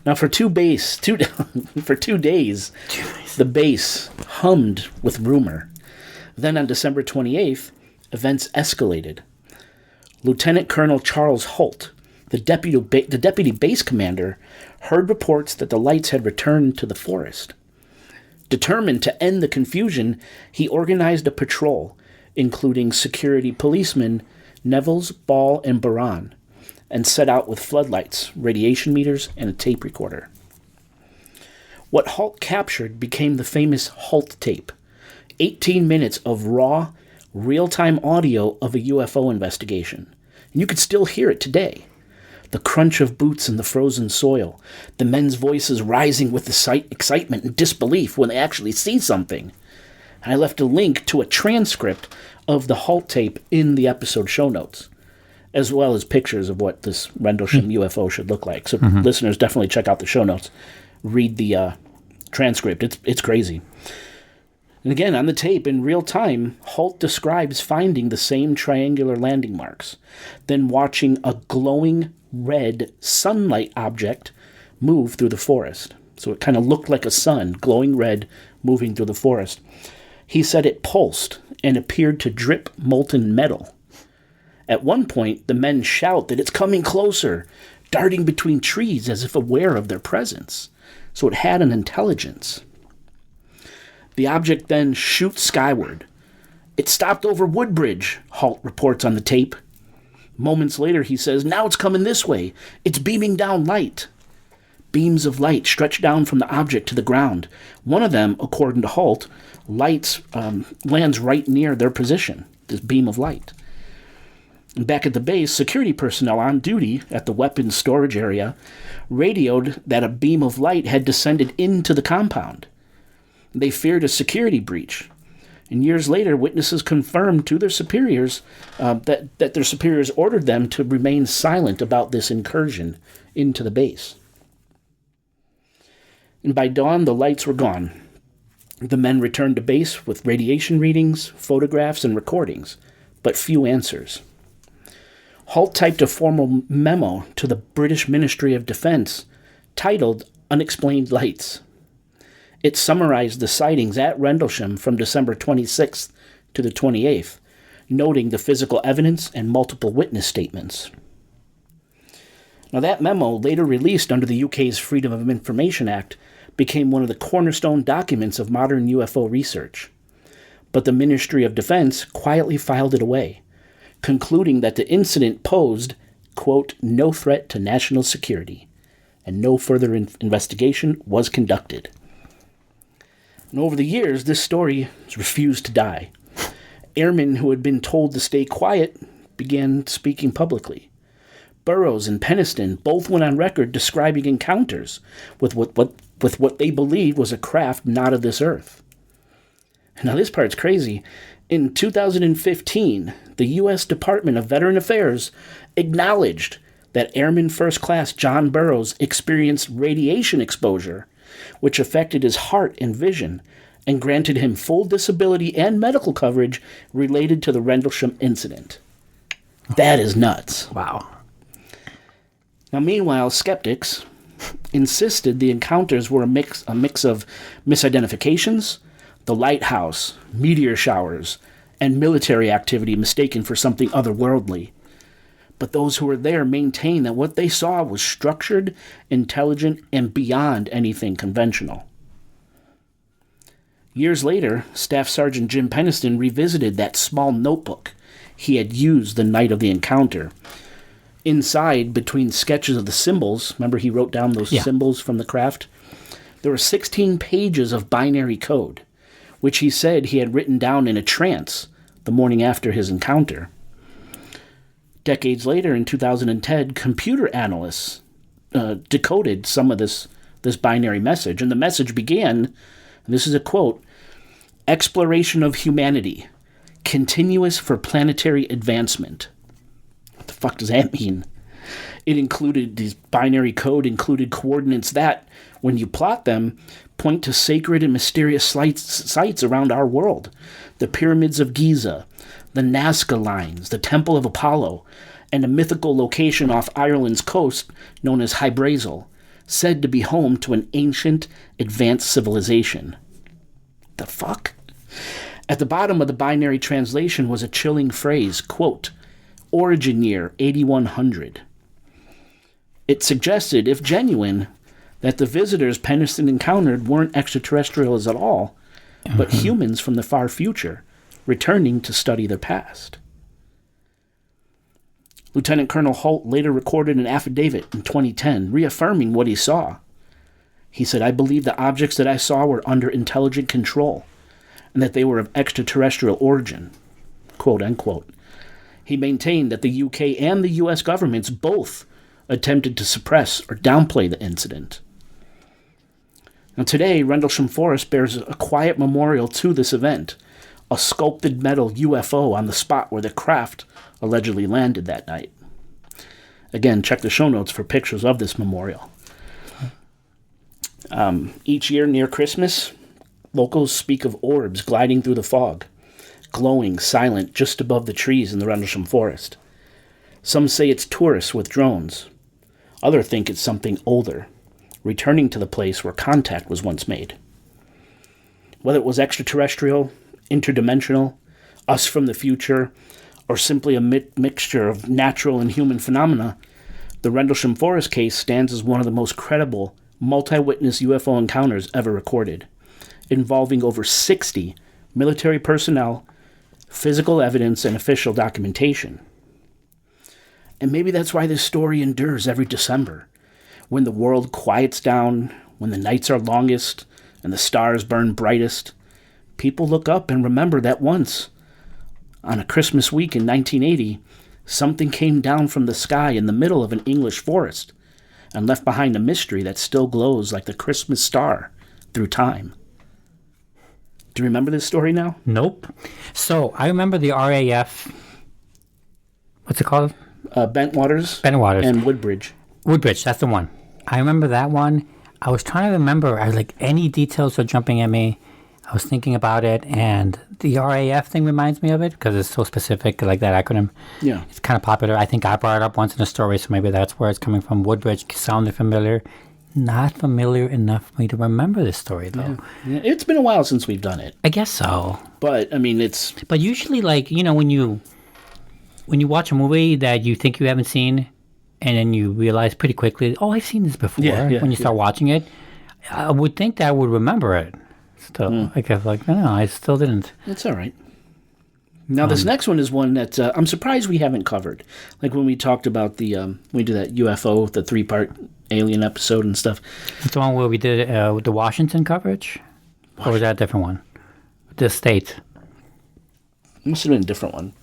C: Now, for 2 days, the base hummed with rumor. Then on December 28th, events escalated. Lieutenant Colonel Charles Holt, the deputy base commander, heard reports that the lights had returned to the forest. Determined to end the confusion, he organized a patrol, including security policemen Nevels, Ball, and Baran, and set out with floodlights, radiation meters, and a tape recorder. What Holt captured became the famous Holt tape, 18 minutes of raw, real-time audio of a UFO investigation. And you could still hear it today. The crunch of boots in the frozen soil, the men's voices rising with the excitement and disbelief when they actually see something. And I left a link to a transcript of the Holt tape in the episode show notes, as well as pictures of what this Rendlesham UFO should look like. So listeners, definitely check out the show notes. Read the transcript. It's crazy. And again, on the tape, in real time, Holt describes finding the same triangular landing marks, then watching a glowing red sunlight object move through the forest. So it kind of looked like a sun, glowing red, moving through the forest. He said it pulsed and appeared to drip molten metal. At one point, the men shout that it's coming closer, darting between trees as if aware of their presence. So it had an intelligence. The object then shoots skyward. It stopped over Woodbridge, Holt reports on the tape. Moments later, he says, now it's coming this way. It's beaming down light. Beams of light stretch down from the object to the ground. One of them, according to Holt, lands right near their position, this beam of light. And back at the base, security personnel on duty at the weapons storage area radioed that a beam of light had descended into the compound. They feared a security breach. And years later, witnesses confirmed to their superiors that their superiors ordered them to remain silent about this incursion into the base. And by dawn, the lights were gone. The men returned to base with radiation readings, photographs, and recordings, but few answers. Holt typed a formal memo to the British Ministry of Defense titled Unexplained Lights. It summarized the sightings at Rendlesham from December 26th to the 28th, noting the physical evidence and multiple witness statements. Now, that memo, later released under the UK's Freedom of Information Act, became one of the cornerstone documents of modern UFO research. But the Ministry of Defense quietly filed it away, concluding that the incident posed, quote, no threat to national security, and no further investigation was conducted. And over the years, this story has refused to die. Airmen who had been told to stay quiet began speaking publicly. Burroughs and Penniston both went on record describing encounters with what they believed was a craft not of this earth. Now, this part's crazy. In 2015, the U.S. Department of Veteran Affairs acknowledged that Airman First Class John Burroughs experienced radiation exposure, which affected his heart and vision, and granted him full disability and medical coverage related to the Rendlesham incident. That is nuts.
D: Wow.
C: Now, meanwhile, skeptics insisted the encounters were a mix of misidentifications, the lighthouse, meteor showers, and military activity mistaken for something otherworldly. But those who were there maintain that what they saw was structured, intelligent, and beyond anything conventional. Years later, Staff Sergeant Jim Penniston revisited that small notebook he had used the night of the encounter. Inside, between sketches of the symbols, remember he wrote down those symbols from the craft? There were 16 pages of binary code, which he said he had written down in a trance the morning after his encounter. Decades later, in 2010, computer analysts decoded some of this binary message, and the message began, and this is a quote, exploration of humanity, continuous for planetary advancement. What the fuck does that mean? It included these binary code included coordinates that, when you plot them, point to sacred and mysterious sites around our world. The pyramids of Giza, the Nazca lines, the Temple of Apollo, and a mythical location off Ireland's coast known as Hy-Brasil, said to be home to an ancient, advanced civilization. The fuck? At the bottom of the binary translation was a chilling phrase, quote, origin year 8100. It suggested, if genuine, that the visitors Pennison encountered weren't extraterrestrials at all, but humans from the far future, returning to study their past. Lieutenant Colonel Holt later recorded an affidavit in 2010 reaffirming what he saw. He said, I believe the objects that I saw were under intelligent control and that they were of extraterrestrial origin, quote unquote. He maintained that the UK and the US governments both attempted to suppress or downplay the incident. Now today, Rendlesham Forest bears a quiet memorial to this event, a sculpted metal UFO on the spot where the craft allegedly landed that night. Again, check the show notes for pictures of this memorial. Each year near Christmas, locals speak of orbs gliding through the fog, glowing silent just above the trees in the Rendlesham Forest. Some say it's tourists with drones. Others think it's something older, returning to the place where contact was once made. Whether it was extraterrestrial, interdimensional, us from the future, or simply a mixture of natural and human phenomena, the Rendlesham Forest case stands as one of the most credible multi-witness UFO encounters ever recorded, involving over 60 military personnel, physical evidence, and official documentation. And maybe that's why this story endures every December, when the world quiets down, when the nights are longest, and the stars burn brightest. People look up and remember that once, on a Christmas week in 1980, something came down from the sky in the middle of an English forest and left behind a mystery that still glows like the Christmas star through time. Do you remember this story now?
D: Nope. So I remember the RAF. What's it called?
C: Bentwaters.
D: Bentwaters.
C: And Woodbridge.
D: Woodbridge, that's the one. I remember that one. I was trying to remember. I was like, any details are jumping at me. I was thinking about it, and the RAF thing reminds me of it because it's so specific, like that acronym.
C: Yeah.
D: It's kind of popular. I think I brought it up once in a story, so maybe that's where it's coming from. Woodbridge sounded familiar. Not familiar enough for me to remember this story, though.
C: Yeah. It's been a while since we've done it.
D: I guess so.
C: But, I mean, it's...
D: But usually, like, you know, when you watch a movie that you think you haven't seen, and then you realize pretty quickly, oh, I've seen this before, when you start watching it, I would think that I would remember it. Still, I guess, like, no, I still didn't.
C: That's all right. Now, this next one is one that I'm surprised we haven't covered. Like when we talked about we did that UFO, the 3-part alien episode and stuff.
D: That's the one where we did with the Washington coverage? Or was that a different one? The state.
C: It must have been a different one.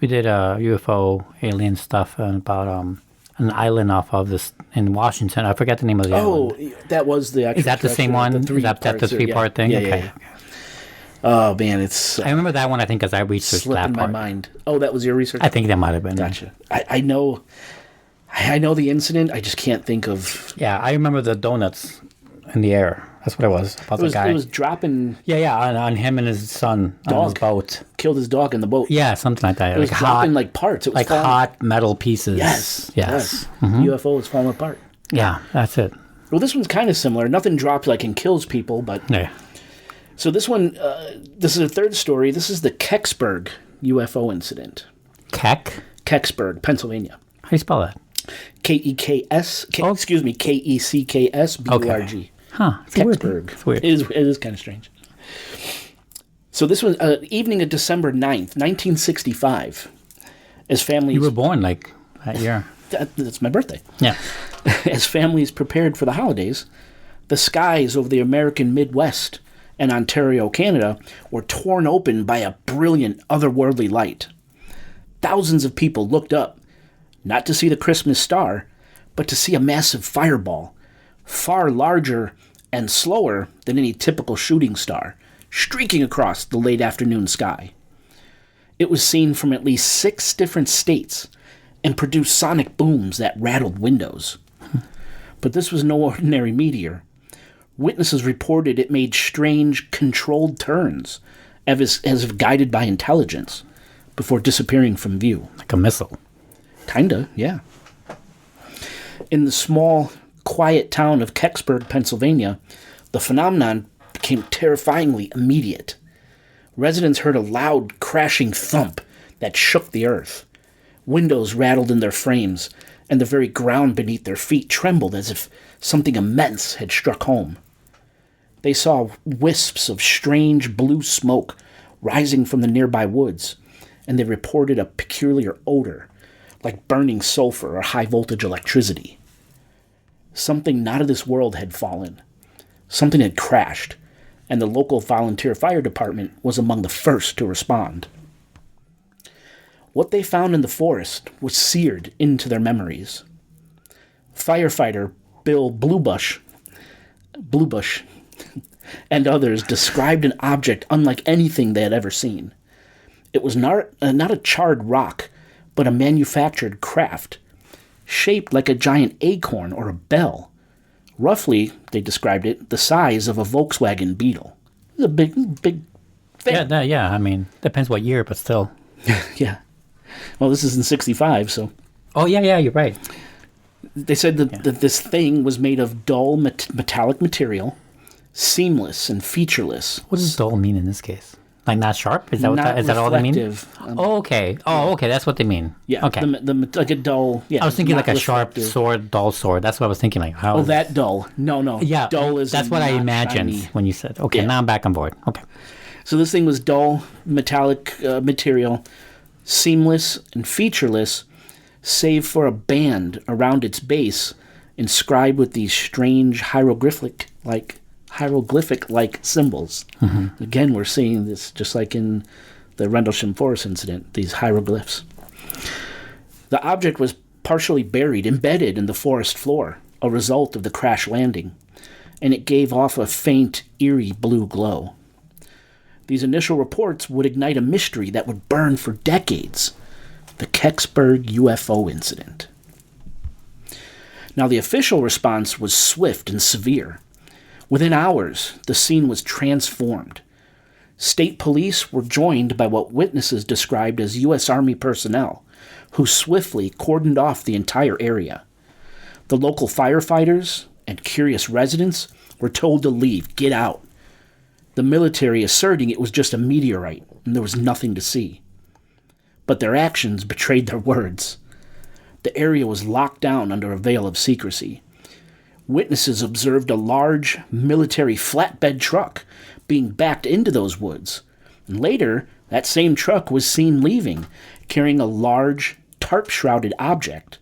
D: We did UFO alien stuff about an island off of this in Washington. I forget the name of the island.
C: Oh, that was the actual...
D: Is that the same one? Is that the 3-part thing?
C: Yeah,
D: okay.
C: yeah. Oh, man, it's...
D: I remember that one, I think, because I researched that part.
C: Slipped in my mind. Oh, that was your research?
D: I think that might have been.
C: Gotcha. I know the incident. I just can't think of...
D: Yeah, I remember the donuts in the air. That's what it was. About the guy.
C: It was dropping...
D: Yeah, on him and his son on his boat.
C: Killed his dog in the boat.
D: Yeah, something like that.
C: It was dropping like parts. It was
D: like hot metal pieces.
C: Yes.
D: Mm-hmm.
C: UFO was falling apart.
D: Yeah, that's it.
C: Well, this one's kind of similar. Nothing drops like and kills people, but...
D: Yeah.
C: So this one, this is a third story. This is the Kecksburg UFO incident. Kecksburg, Pennsylvania.
D: How do you spell that?
C: Kecksburg.
D: Okay. Huh.
C: Kecksburg.
D: It's weird.
C: It is kind of strange. So this was evening of December 9th, 1965. As families...
D: You were born, like, that year.
C: That's my birthday.
D: Yeah.
C: As families prepared for the holidays, the skies over the American Midwest and Ontario, Canada, were torn open by a brilliant otherworldly light. Thousands of people looked up, not to see the Christmas star, but to see a massive fireball, far larger and slower than any typical shooting star, streaking across the late afternoon sky. It was seen from at least 6 different states and produced sonic booms that rattled windows. But this was no ordinary meteor. Witnesses reported it made strange, controlled turns, as if guided by intelligence, before disappearing from view.
D: Like a missile.
C: Kinda, yeah. In the small, quiet town of Kecksburg, Pennsylvania, the phenomenon became terrifyingly immediate. Residents heard a loud, crashing thump that shook the earth. Windows rattled in their frames, and the very ground beneath their feet trembled as if something immense had struck home. They saw wisps of strange blue smoke rising from the nearby woods, and they reported a peculiar odor, like burning sulfur or high-voltage electricity. Something not of this world had fallen. Something had crashed, and the local volunteer fire department was among the first to respond. What they found in the forest was seared into their memories. Firefighter Bill Bluebush and others described an object unlike anything they had ever seen. It was not a charred rock, but a manufactured craft, shaped like a giant acorn or a bell. Roughly, they described it, the size of a Volkswagen Beetle. It was a big thing.
D: Yeah, I mean, depends what year, but still.
C: Yeah. Well, this is in 1965, so...
D: Oh, yeah, you're right.
C: They said that this thing was made of dull metallic material, seamless and featureless.
D: What does dull mean in this case? Like not sharp? Is that all they mean? Okay. Okay, that's what they mean.
C: Yeah.
D: Okay.
C: Like a dull. Yeah.
D: I was thinking like a
C: reflective.
D: sharp sword, dull sword. That's what I was thinking. Like how?
C: Oh, that dull. No.
D: Yeah.
C: Dull is.
D: That's what I imagined
C: shiny.
D: when you said. Okay,
C: Yeah.
D: now I'm back on board. Okay.
C: So this thing was dull metallic material, seamless and featureless, save for a band around its base, inscribed with these strange hieroglyphic-like symbols. Mm-hmm. Again, we're seeing this just like in the Rendlesham Forest incident, these hieroglyphs. The object was partially embedded in the forest floor, a result of the crash landing, and it gave off a faint, eerie blue glow. These initial reports would ignite a mystery that would burn for decades: the Kecksburg UFO incident. Now, the official response was swift and severe. Within hours, the scene was transformed. State police were joined by what witnesses described as U.S. Army personnel, who swiftly cordoned off the entire area. The local firefighters and curious residents were told to leave, get out. The military asserting it was just a meteorite and there was nothing to see. But their actions betrayed their words. The area was locked down under a veil of secrecy. Witnesses observed a large military flatbed truck being backed into those woods. And later, that same truck was seen leaving, carrying a large, tarp-shrouded object,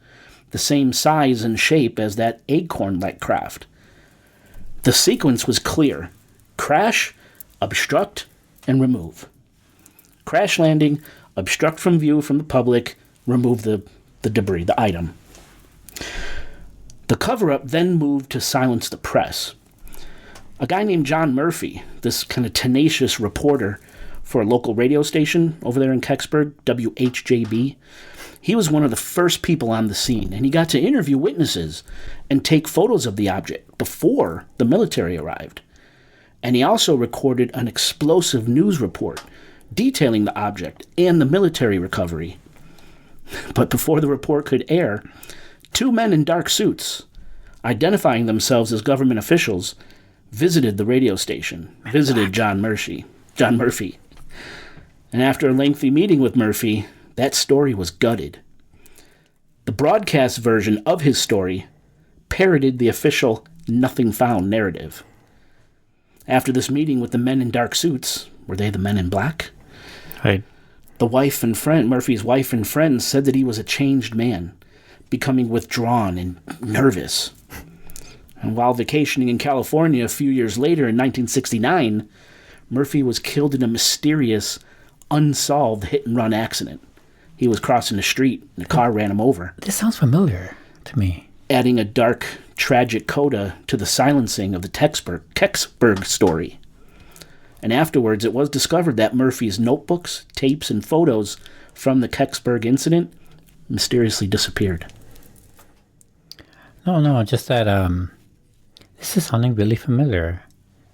C: the same size and shape as that acorn-like craft. The sequence was clear: crash, obstruct, and remove. Crash landing, obstruct from view from the public, remove the debris, the item. The cover-up then moved to silence the press. A guy named John Murphy, this kind of tenacious reporter for a local radio station over there in Kecksburg, WHJB, he was one of the first people on the scene, and he got to interview witnesses and take photos of the object before the military arrived. And he also recorded an explosive news report detailing the object and the military recovery. But before the report could air, two men in dark suits, identifying themselves as government officials, visited the radio station, visited John Murphy. And after a lengthy meeting with Murphy, that story was gutted. The broadcast version of his story parroted the official nothing found narrative. After this meeting with the men in dark suits, were they the men in black?
D: Right.
C: Murphy's wife and friends said that he was a changed man, becoming withdrawn and nervous. And while vacationing in California a few years later in 1969, Murphy was killed in a mysterious, unsolved hit-and-run accident. He was crossing the street and a car ran him over.
D: This sounds familiar to me.
C: Adding a dark, tragic coda to the silencing of the Kecksburg story. And afterwards, it was discovered that Murphy's notebooks, tapes, and photos from the Kecksburg incident mysteriously disappeared.
D: No, just that this is something really familiar.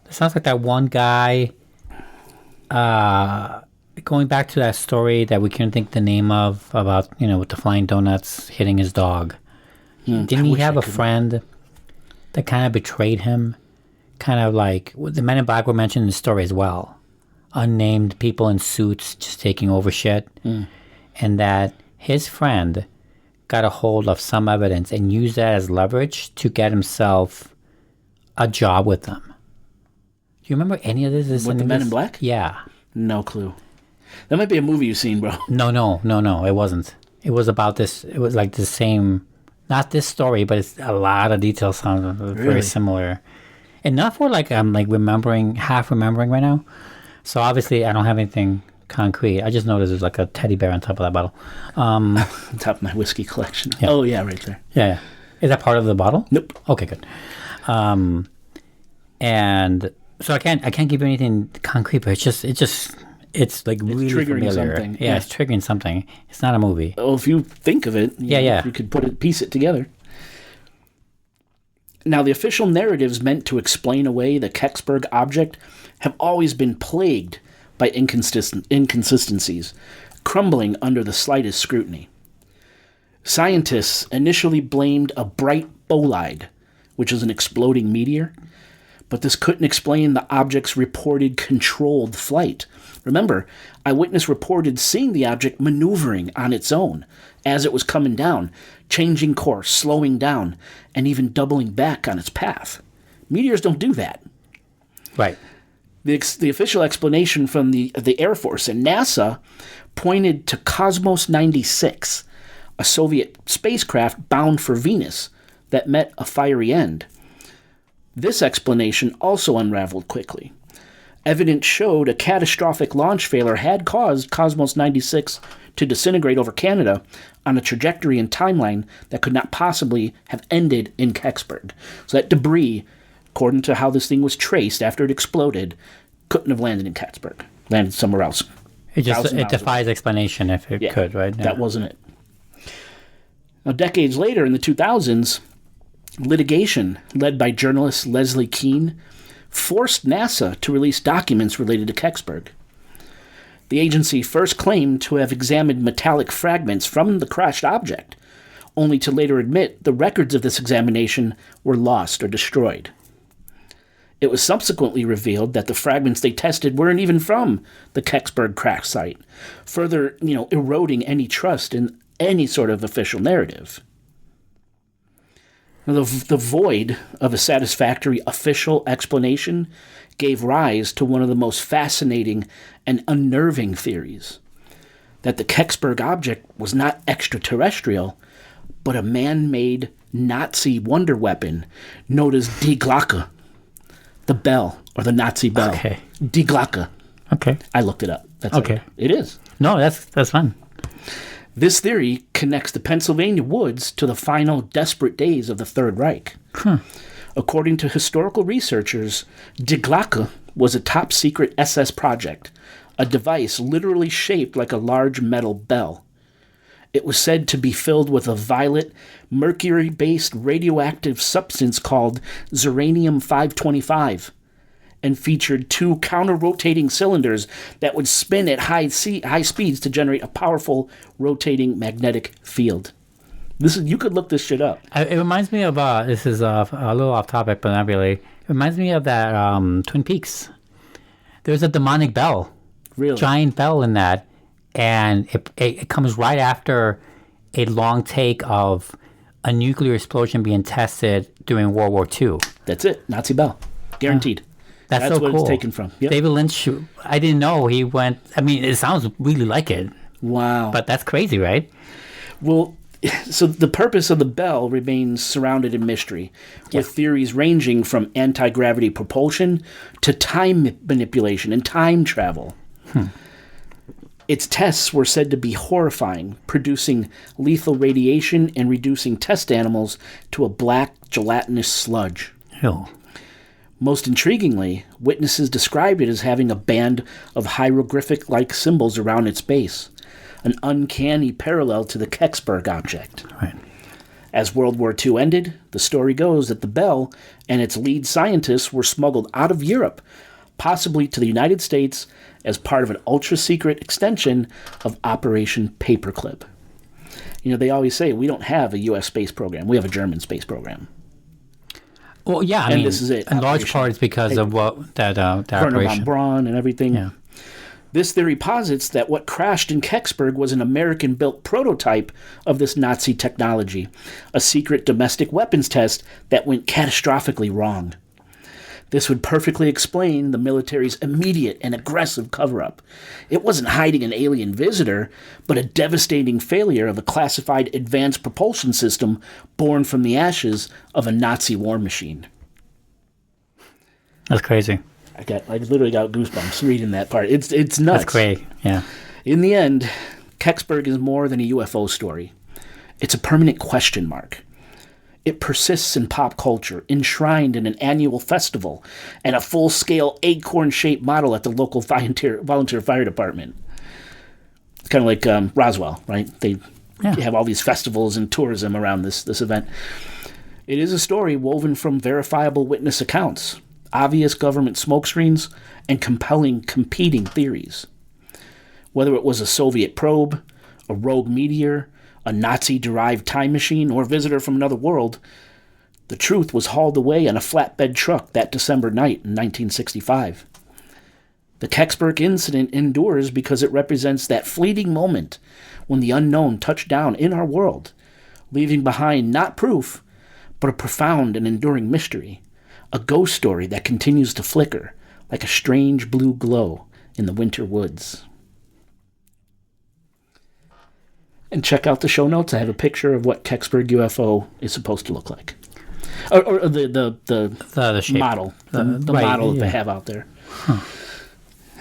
D: It sounds like that one guy going back to that story that we couldn't think the name of about, with the flying donuts hitting his dog. Didn't he have a friend that kind of betrayed him? Kind of like the Men in Black were mentioned in the story as well. Unnamed people in suits just taking over shit. And that his friend got a hold of some evidence and used that as leverage to get himself a job with them. Do you remember any of this?
C: With the Men in Black?
D: Yeah.
C: No clue. That might be a movie you've seen, bro.
D: No, it wasn't. It was about this. It was like the same, not this story, but it's a lot of details sound very similar. Enough where I'm half remembering right now. So obviously I don't have anything concrete. I just noticed there's like a teddy bear on top of that bottle.
C: On top of my whiskey collection.
D: Yeah.
C: Oh yeah, right there.
D: Yeah. Is that part of the bottle?
C: Nope.
D: Okay, good. And so I can't give you anything concrete, but it's like really
C: triggering
D: familiar.
C: something.
D: Yeah, it's triggering something. It's not a movie.
C: Oh, if you think of it, you could piece it together. Now, the official narratives meant to explain away the Kecksburg object have always been plagued by inconsistencies, crumbling under the slightest scrutiny. Scientists initially blamed a bright bolide, which is an exploding meteor, but this couldn't explain the object's reported controlled flight. Remember, eyewitness reported seeing the object maneuvering on its own as it was coming down, changing course, slowing down, and even doubling back on its path. Meteors don't do that.
D: Right.
C: The official explanation from the Air Force and NASA pointed to Cosmos 96, a Soviet spacecraft bound for Venus that met a fiery end. This explanation also unraveled quickly. Evidence showed a catastrophic launch failure had caused Cosmos 96 to disintegrate over Canada on a trajectory and timeline that could not possibly have ended in Kecksburg. So that debris, according to how this thing was traced after it exploded, couldn't have landed in Kecksburg. Landed somewhere else.
D: It defies explanation if it could, right? Yeah.
C: That wasn't it. Now, decades later, in the 2000s, litigation led by journalist Leslie Keane forced NASA to release documents related to Kecksburg. The agency first claimed to have examined metallic fragments from the crashed object, only to later admit the records of this examination were lost or destroyed. It was subsequently revealed that the fragments they tested weren't even from the Kecksburg crash site, further, eroding any trust in any sort of official narrative. Now, the void of a satisfactory official explanation gave rise to one of the most fascinating and unnerving theories, that the Kecksburg object was not extraterrestrial, but a man-made Nazi wonder weapon known as Die Glocke, the bell, or the Nazi bell.
D: Okay.
C: Die Glocke.
D: Okay.
C: I looked it up. That's
D: okay.
C: It is.
D: No, that's fine.
C: This theory connects the Pennsylvania woods to the final desperate days of the Third Reich. According to historical researchers, Die Glocke was a top-secret SS project, a device literally shaped like a large metal bell. It was said to be filled with a violet, mercury-based radioactive substance called Ziranium-525, and featured two counter-rotating cylinders that would spin at high speeds to generate a powerful rotating magnetic field. You could look this shit up.
D: It reminds me of this is a little off topic, but not really. It reminds me of that Twin Peaks. There's a demonic bell,
C: really
D: giant bell in that, and it comes right after a long take of a nuclear explosion being tested during World War II.
C: That's it, Nazi bell, guaranteed.
D: That's so
C: what
D: cool.
C: It's taken from. Yep.
D: David Lynch, I didn't know he went. I mean, it sounds really like it.
C: Wow.
D: But that's crazy, right?
C: Well, so the purpose of the bell remains surrounded in mystery, with theories ranging from anti-gravity propulsion to time manipulation and time travel. Its tests were said to be horrifying, producing lethal radiation and reducing test animals to a black gelatinous sludge.
D: Ew.
C: Most intriguingly, witnesses described it as having a band of hieroglyphic-like symbols around its base, an uncanny parallel to the Kecksburg object.
D: Right.
C: As World War II ended, the story goes that the Bell and its lead scientists were smuggled out of Europe, possibly to the United States, as part of an ultra-secret extension of Operation Paperclip. You know, they always say, we don't have a U.S. space program. We have a German space program.
D: Well, yeah, I mean,
C: this is it.
D: in large part it's because of what that
C: Werner von
D: operation.
C: Braun and everything.
D: Yeah.
C: This theory posits that what crashed in Kecksburg was an American-built prototype of this Nazi technology, a secret domestic weapons test that went catastrophically wrong. This would perfectly explain the military's immediate and aggressive cover-up. It wasn't hiding an alien visitor, but a devastating failure of a classified advanced propulsion system born from the ashes of a Nazi war machine.
D: That's crazy.
C: I literally got goosebumps reading that part. It's nuts.
D: That's great. Yeah.
C: In the end, Kecksburg is more than a UFO story. It's a permanent question mark. It persists in pop culture, enshrined in an annual festival and a full-scale acorn-shaped model at the local volunteer fire department. It's kind of like Roswell, right? They have all these festivals and tourism around this event. It is a story woven from verifiable witness accounts, obvious government smokescreens, and compelling competing theories. Whether it was a Soviet probe, a rogue meteor, a Nazi-derived time machine, or a visitor from another world, the truth was hauled away in a flatbed truck that December night in 1965. The Kecksburg incident endures because it represents that fleeting moment when the unknown touched down in our world, leaving behind not proof, but a profound and enduring mystery, a ghost story that continues to flicker like a strange blue glow in the winter woods. And check out the show notes. I have a picture of what Kecksburg UFO is supposed to look like, or the
D: shape.
C: Model, the
D: right,
C: model that
D: yeah.
C: they have out there,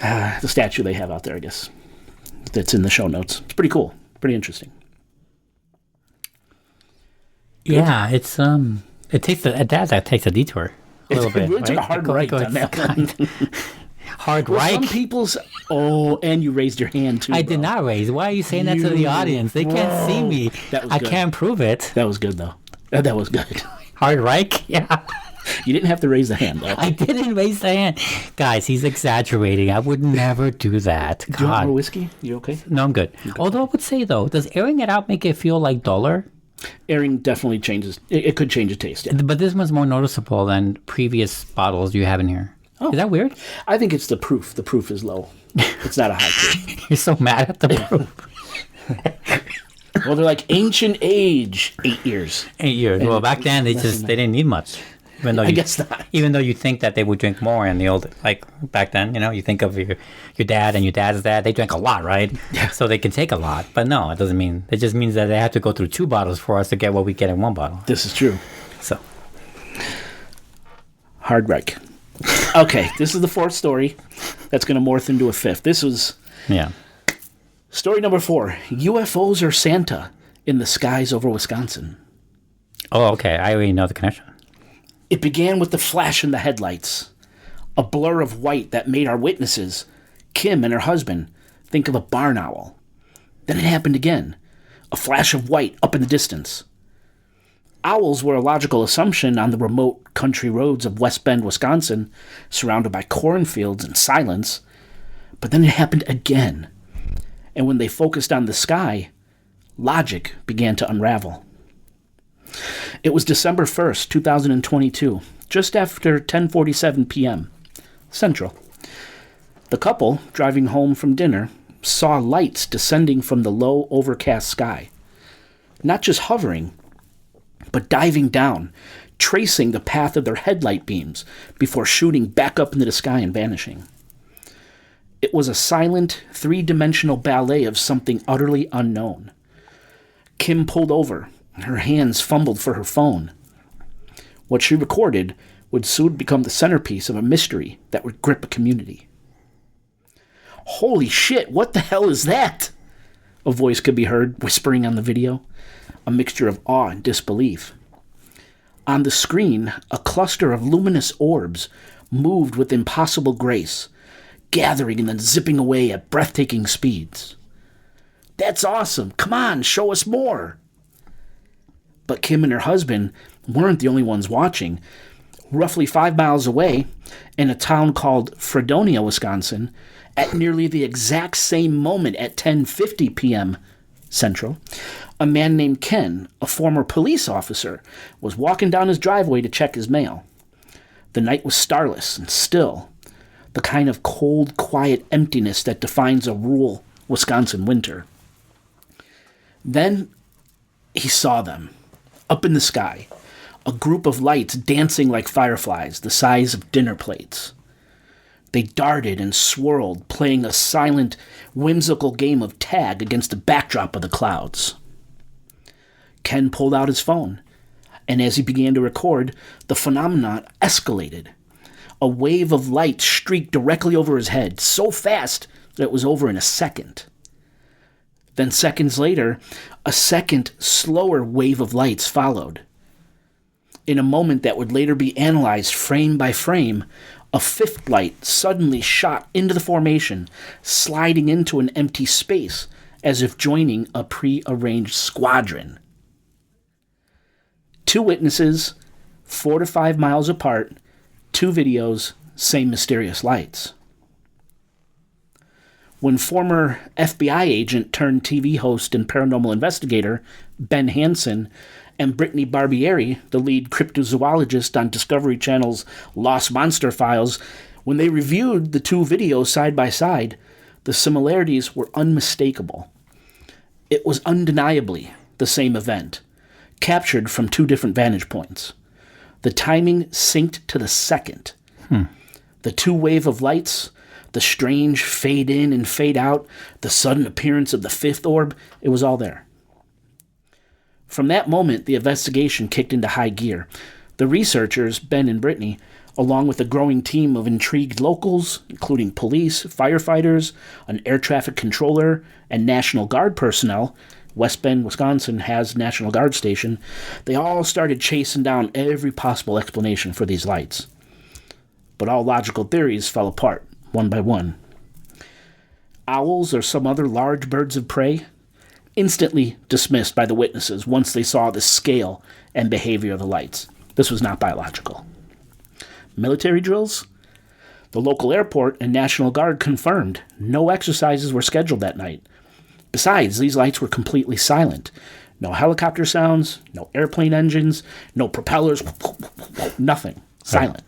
C: the statue they have out there. I guess that's in the show notes. It's pretty cool, pretty interesting.
D: Yeah, it's it takes a detour a little bit.
C: It took a
D: right?
C: hard
D: Go-
C: right
D: go
C: on that
D: ahead.
C: one.
D: Hard
C: Well,
D: right.
C: some people's. Oh, and you raised your hand too.
D: I did
C: bro.
D: not raise. Why are you saying that to the
C: You-
D: audience? They can't see me.
C: That was
D: I
C: good.
D: can't prove it.
C: That was good though. That was good.
D: Hard right? Yeah.
C: You didn't have to raise the hand though.
D: I didn't raise the hand. Guys, he's exaggerating. I would never do that.
C: Do you want
D: God.
C: more whiskey? You okay?
D: No, I'm good. Although I would say, though, does airing it out make it feel like duller?
C: Airing definitely changes. It could change the taste. Yeah.
D: But this one's more noticeable than previous bottles you have in here.
C: Oh.
D: Is that weird?
C: I think it's the proof. The proof is low. It's not a high proof.
D: You're so mad at the proof.
C: Well, they're like ancient age, 8 years.
D: 8 years. Well, back then they didn't need much. Even though
C: I guess not.
D: Even though you think that they would drink more in the old, like back then, you think of your dad and your dad's dad, they drank a lot, right?
C: Yeah.
D: So they can take a lot. But no, it doesn't mean. It just means that they have to go through 2 bottles for us to get what we get in 1 bottle.
C: This is true.
D: So
C: Hard right. Okay, this is the 4th story that's going to morph into a 5th. This was
D: yeah.
C: story number 4. UFOs or Santa in the skies over Wisconsin.
D: Oh, okay. I already know the connection.
C: It began with the flash in the headlights, a blur of white that made our witnesses, Kim and her husband, think of a barn owl. Then it happened again, a flash of white up in the distance. Owls were a logical assumption on the remote country roads of West Bend, Wisconsin, surrounded by cornfields and silence. But then it happened again, and when they focused on the sky, logic began to unravel. It was December 1st, 2022, just after 10:47 p.m. Central. The couple, driving home from dinner, saw lights descending from the low, overcast sky. Not just hovering, but diving down, tracing the path of their headlight beams before shooting back up into the sky and vanishing. It was a silent, 3-dimensional ballet of something utterly unknown. Kim pulled over. Her hands fumbled for her phone. What she recorded would soon become the centerpiece of a mystery that would grip a community. Holy shit, what the hell is that? A voice could be heard whispering on the video, a mixture of awe and disbelief. On the screen, a cluster of luminous orbs moved with impossible grace, gathering and then zipping away at breathtaking speeds. That's awesome. Come on, show us more. But Kim and her husband weren't the only ones watching. Roughly 5 miles away, in a town called Fredonia, Wisconsin, at nearly the exact same moment at 10:50 p.m. Central, a man named Ken, a former police officer, was walking down his driveway to check his mail. The night was starless and still, the kind of cold, quiet emptiness that defines a rural Wisconsin winter. Then he saw them, up in the sky, a group of lights dancing like fireflies the size of dinner plates. They darted and swirled, playing a silent, whimsical game of tag against the backdrop of the clouds. Ken pulled out his phone, and as he began to record, the phenomenon escalated. A wave of light streaked directly over his head, so fast that it was over in a second. Then seconds later, a second, slower wave of lights followed. In a moment that would later be analyzed frame by frame, a fifth light suddenly shot into the formation, sliding into an empty space as if joining a pre-arranged squadron. 2 witnesses, 4 to 5 miles apart, 2 videos, same mysterious lights. When former FBI agent turned TV host and paranormal investigator Ben Hansen and Brittany Barbieri, the lead cryptozoologist on Discovery Channel's Lost Monster Files, when they reviewed the 2 videos side by side, the similarities were unmistakable. It was undeniably the same event, captured from 2 different vantage points. The timing synced to the second. The 2 wave of lights, the strange fade in and fade out, the sudden appearance of the 5th orb, it was all there. From that moment, the investigation kicked into high gear. The researchers, Ben and Brittany, along with a growing team of intrigued locals, including police, firefighters, an air traffic controller, and National Guard personnel, West Bend, Wisconsin has National Guard station, they all started chasing down every possible explanation for these lights. But all logical theories fell apart, one by one. Owls or some other large birds of prey, instantly dismissed by the witnesses once they saw the scale and behavior of the lights. This was not biological. Military drills? The local airport and National Guard confirmed no exercises were scheduled that night. Besides, these lights were completely silent. No helicopter sounds, no airplane engines, no propellers, nothing. Silent.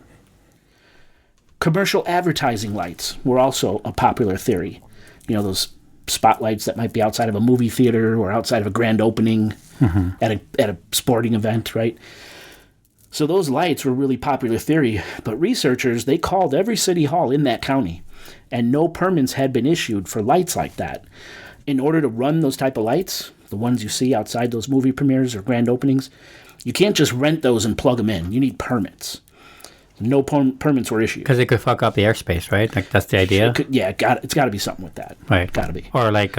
C: Commercial advertising lights were also a popular theory. You know, those spotlights that might be outside of a movie theater or outside of a grand opening at a sporting event, right? So those lights were a really popular theory, but researchers, they called every city hall in that county, and no permits had been issued for lights like that. In order to run those type of lights, the ones you see outside those movie premieres or grand openings, you can't just rent those and plug them in. You need permits. No permits were issued.
D: Because it could fuck up the airspace, right? Like, that's the idea?
C: It's got to be something with that.
D: Right.
C: Got to be.
D: Or like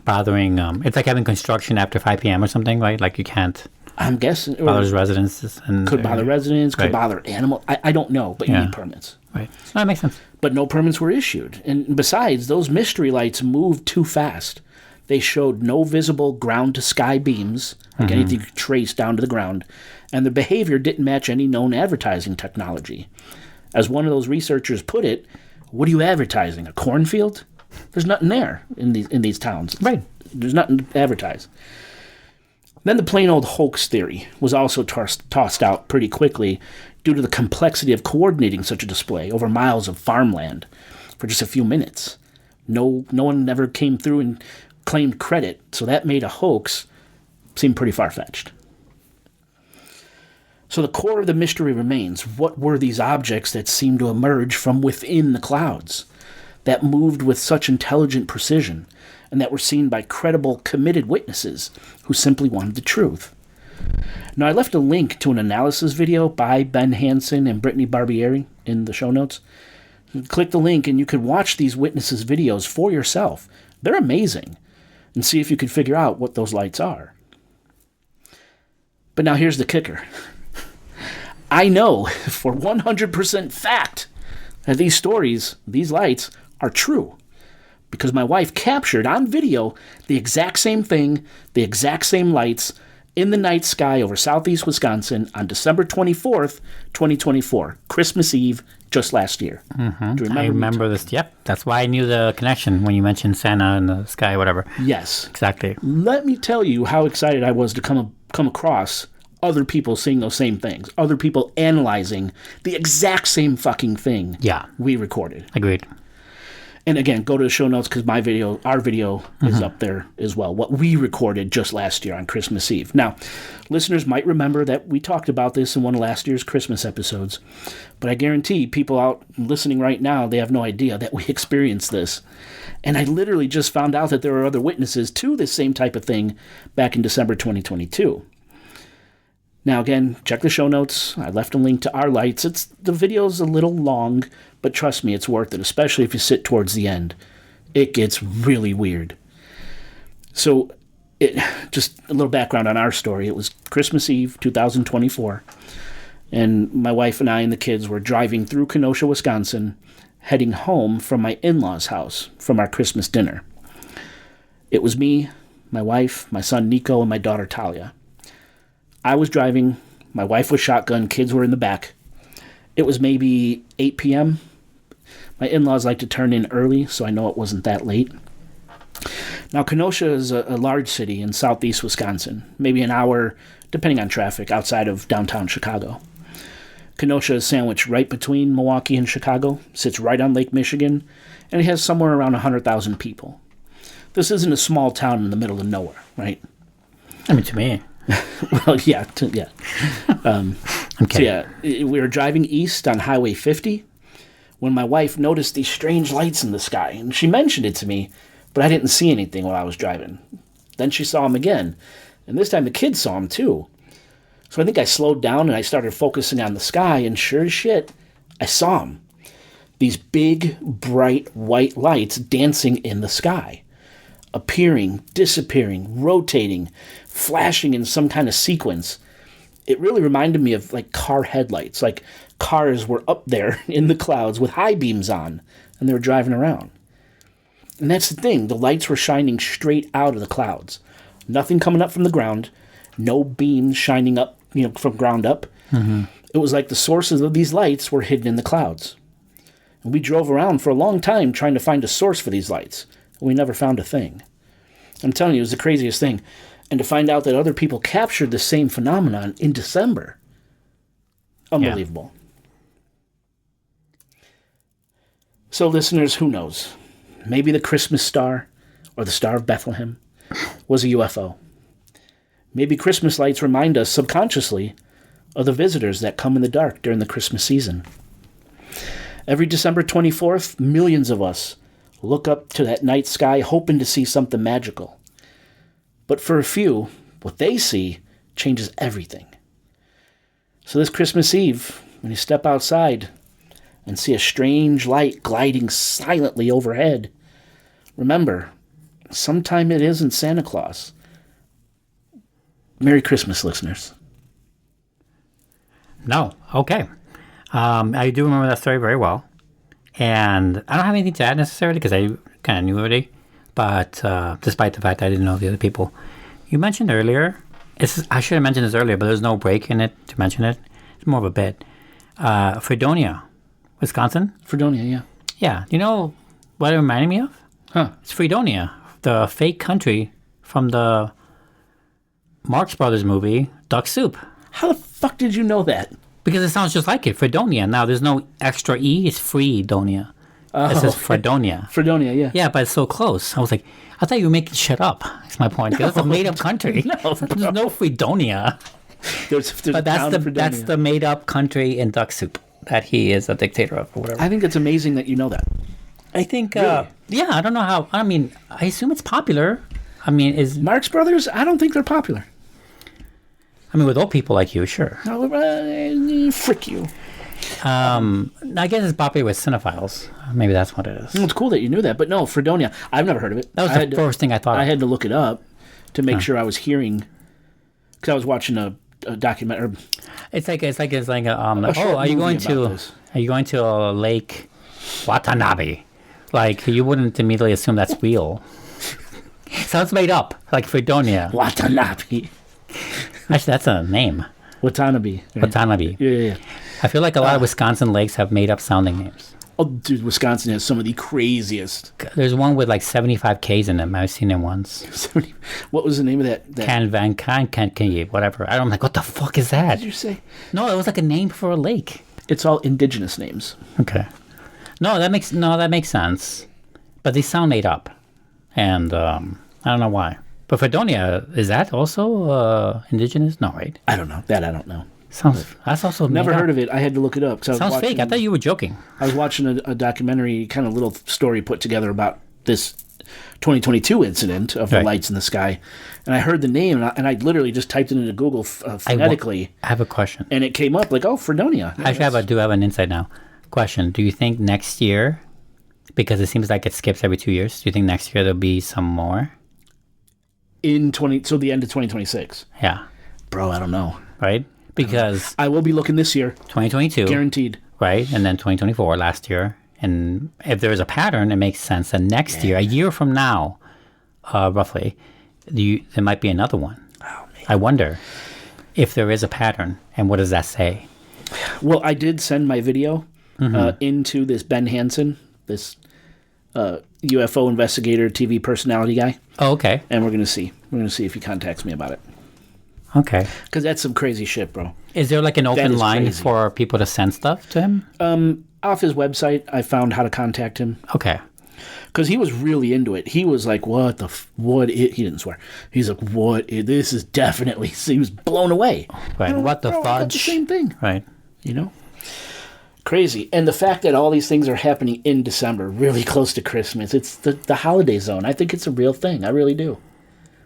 D: bothering, it's like having construction after 5 p.m. or something, right? Like you can't.
C: I'm guessing.
D: Bothers residents.
C: Could bother residents, could
D: right.
C: bother animals. I don't know, but you need permits.
D: Right. That makes sense.
C: But no permits were issued. And besides, those mystery lights moved too fast. They showed no visible ground-to-sky beams, like anything you could trace down to the ground, and their behavior didn't match any known advertising technology. As one of those researchers put it, what are you advertising, a cornfield? There's nothing there in these towns.
D: Right.
C: There's nothing to advertise. Then the plain old hoax theory was also tossed out pretty quickly due to the complexity of coordinating such a display over miles of farmland for just a few minutes. No one ever came through and claimed credit, so that made a hoax seem pretty far-fetched. So the core of the mystery remains. What were these objects that seemed to emerge from within the clouds, that moved with such intelligent precision, and that were seen by credible, committed witnesses who simply wanted the truth? Now, I left a link to an analysis video by Ben Hansen and Brittany Barbieri in the show notes. Click the link and you can watch these witnesses' videos for yourself. They're amazing. And see if you can figure out what those lights are. But now here's the kicker. I know for 100% fact that these stories, these lights, are true. because my wife captured on video the exact same thing, the exact same lights in the night sky over southeast Wisconsin on December 24th, 2024, Christmas Eve, just last year.
D: Mm-hmm.
C: Do you remember?
D: I remember this. Yep. That's why I knew the connection when you mentioned Santa in the sky, whatever.
C: Yes.
D: Exactly.
C: Let me tell you how excited I was to come across other people seeing those same things, other people analyzing the exact same fucking thing we recorded.
D: Agreed.
C: And again, go to the show notes because our video is up there as well. What we recorded just last year on Christmas Eve. Now, listeners might remember that we talked about this in one of last year's Christmas episodes, but I guarantee people out listening right now, they have no idea that we experienced this. And I literally just found out that there were other witnesses to this same type of thing back in December 2022. Now, again, check the show notes. I left a link to our lights. The video's a little long, but trust me, it's worth it, especially if you sit towards the end. It gets really weird. So, just a little background on our story. It was Christmas Eve, 2024, and my wife and I and the kids were driving through Kenosha, Wisconsin, heading home from my in-laws' house from our Christmas dinner. It was me, my wife, my son Nico, and my daughter Talia. I was driving, my wife was shotgun, kids were in the back. It was maybe 8 p.m. My in-laws like to turn in early, so I know it wasn't that late. Now, Kenosha is a large city in southeast Wisconsin, maybe an hour, depending on traffic, outside of downtown Chicago. Kenosha is sandwiched right between Milwaukee and Chicago, sits right on Lake Michigan, and it has somewhere around 100,000 people. This isn't a small town in the middle of nowhere, right?
D: I mean, to me.
C: Well, yeah.
D: Okay.
C: So, yeah, we were driving east on Highway 50 when my wife noticed these strange lights in the sky, and she mentioned it to me, but I didn't see anything while I was driving. Then she saw them again, and this time the kids saw them too. So I think I slowed down and I started focusing on the sky, and sure as shit, I saw them. These big, bright, white lights dancing in the sky. Appearing, disappearing, rotating, flashing in some kind of sequence. It really reminded me of like car headlights, like cars were up there in the clouds with high beams on, and they were driving around. And that's the thing, the lights were shining straight out of the clouds. Nothing coming up from the ground, no beams shining up, from ground up. Mm-hmm. It was like the sources of these lights were hidden in the clouds. And we drove around for a long time trying to find a source for these lights. We never found a thing. I'm telling you, it was the craziest thing. And to find out that other people captured the same phenomenon in December. Unbelievable. Yeah. So listeners, who knows? Maybe the Christmas star or the Star of Bethlehem was a UFO. Maybe Christmas lights remind us subconsciously of the visitors that come in the dark during the Christmas season. Every December 24th, millions of us look up to that night sky hoping to see something magical. But for a few, what they see changes everything. So this Christmas Eve, when you step outside and see a strange light gliding silently overhead, remember, sometime it isn't Santa Claus. Merry Christmas, listeners.
D: No. Okay. I do remember that story very well. And I don't have anything to add necessarily because I kind of knew already. But despite the fact I didn't know the other people. You mentioned earlier, I should have mentioned this earlier, but there's no break in it to mention it. It's more of a bit. Fredonia, Wisconsin.
C: Fredonia, yeah.
D: Yeah. You know what it reminded me of?
C: Huh.
D: It's Fredonia, the fake country from the Marx Brothers movie, Duck Soup.
C: How the fuck did you know that?
D: Because it sounds just like it, Fredonia. Now, there's no extra E, it's Fredonia. It says Fredonia.
C: Fredonia, yeah.
D: Yeah, but it's so close. I was like, I thought you were making shit up. That's my point. Because it's a made-up country.
C: No.
D: There's no Fredonia.
C: There's
D: But that's the made-up country in Duck Soup that he is a dictator of or whatever.
C: I think it's amazing that you know that.
D: I think,
C: Really?
D: yeah, I don't know how. I mean, I assume it's popular. I mean,
C: Marx Brothers, I don't think they're popular.
D: I mean, with old people like you, sure.
C: Frick you.
D: I guess it's popular with cinephiles. Maybe that's what it is.
C: Well, it's cool that you knew that, but no, Fredonia, I've never heard of it.
D: That was the first thing I thought of.
C: I had to look it up to make sure I was hearing, because I was watching a documentary.
D: It's like are you going to Lake Watanabe, Like, you wouldn't immediately assume that's real. Sounds made up, like Fredonia.
C: Watanabe.
D: Actually, that's a name.
C: Watanabe. Right?
D: Watanabe.
C: Yeah.
D: I feel like a lot of Wisconsin lakes have made up sounding names.
C: Oh, dude, Wisconsin has some of the craziest.
D: There's one with like 75 Ks in them. I've seen them once.
C: What was the name of that?
D: Whatever. I'm like, what the fuck is that?
C: What did you say?
D: No, it was like a name for a lake.
C: It's all indigenous names.
D: Okay. No, that makes sense. But they sound made up. And I don't know why. But Fredonia, is that also indigenous? No, right?
C: I don't know. That I don't know.
D: That's also
C: Never
D: made
C: heard
D: up.
C: of it. I had to look it up.
D: Sounds fake. I thought you were joking.
C: I was watching a documentary, kind of little story put together about this 2022 incident of the lights in the sky, and I heard the name, and I literally just typed it into Google phonetically.
D: I have a question.
C: And it came up like, oh, Fredonia. Yeah,
D: I do have an insight now. Question: do you think next year, because it seems like it skips every 2 years, do you think next year there'll be some more?
C: The end of 2026.
D: Yeah.
C: Bro, I don't know.
D: Right? Because
C: I will be looking this year.
D: 2022.
C: Guaranteed.
D: Right? And then 2024, last year. And if there's a pattern, it makes sense that next year, a year from now, roughly, there might be another one.
C: Oh, man.
D: I wonder if there is a pattern, and what does that say?
C: Well, I did send my video into this Ben Hansen, this UFO investigator, TV personality guy.
D: Oh, okay.
C: And we're going to see. We're going to see if he contacts me about it.
D: Okay.
C: Because that's some crazy shit, bro.
D: Is there like an open line
C: crazy.
D: for people to send stuff to him?
C: Off his website, I found how to contact him.
D: Okay.
C: Because he was really into it. He was like, he didn't swear. He's like, this is definitely, he was blown away.
D: Right. What the
C: bro, I thought
D: fudge?
C: the same thing.
D: Right.
C: You know? Crazy. And the fact that all these things are happening in December, really close to Christmas, it's the holiday zone. I think it's a real thing. I really do.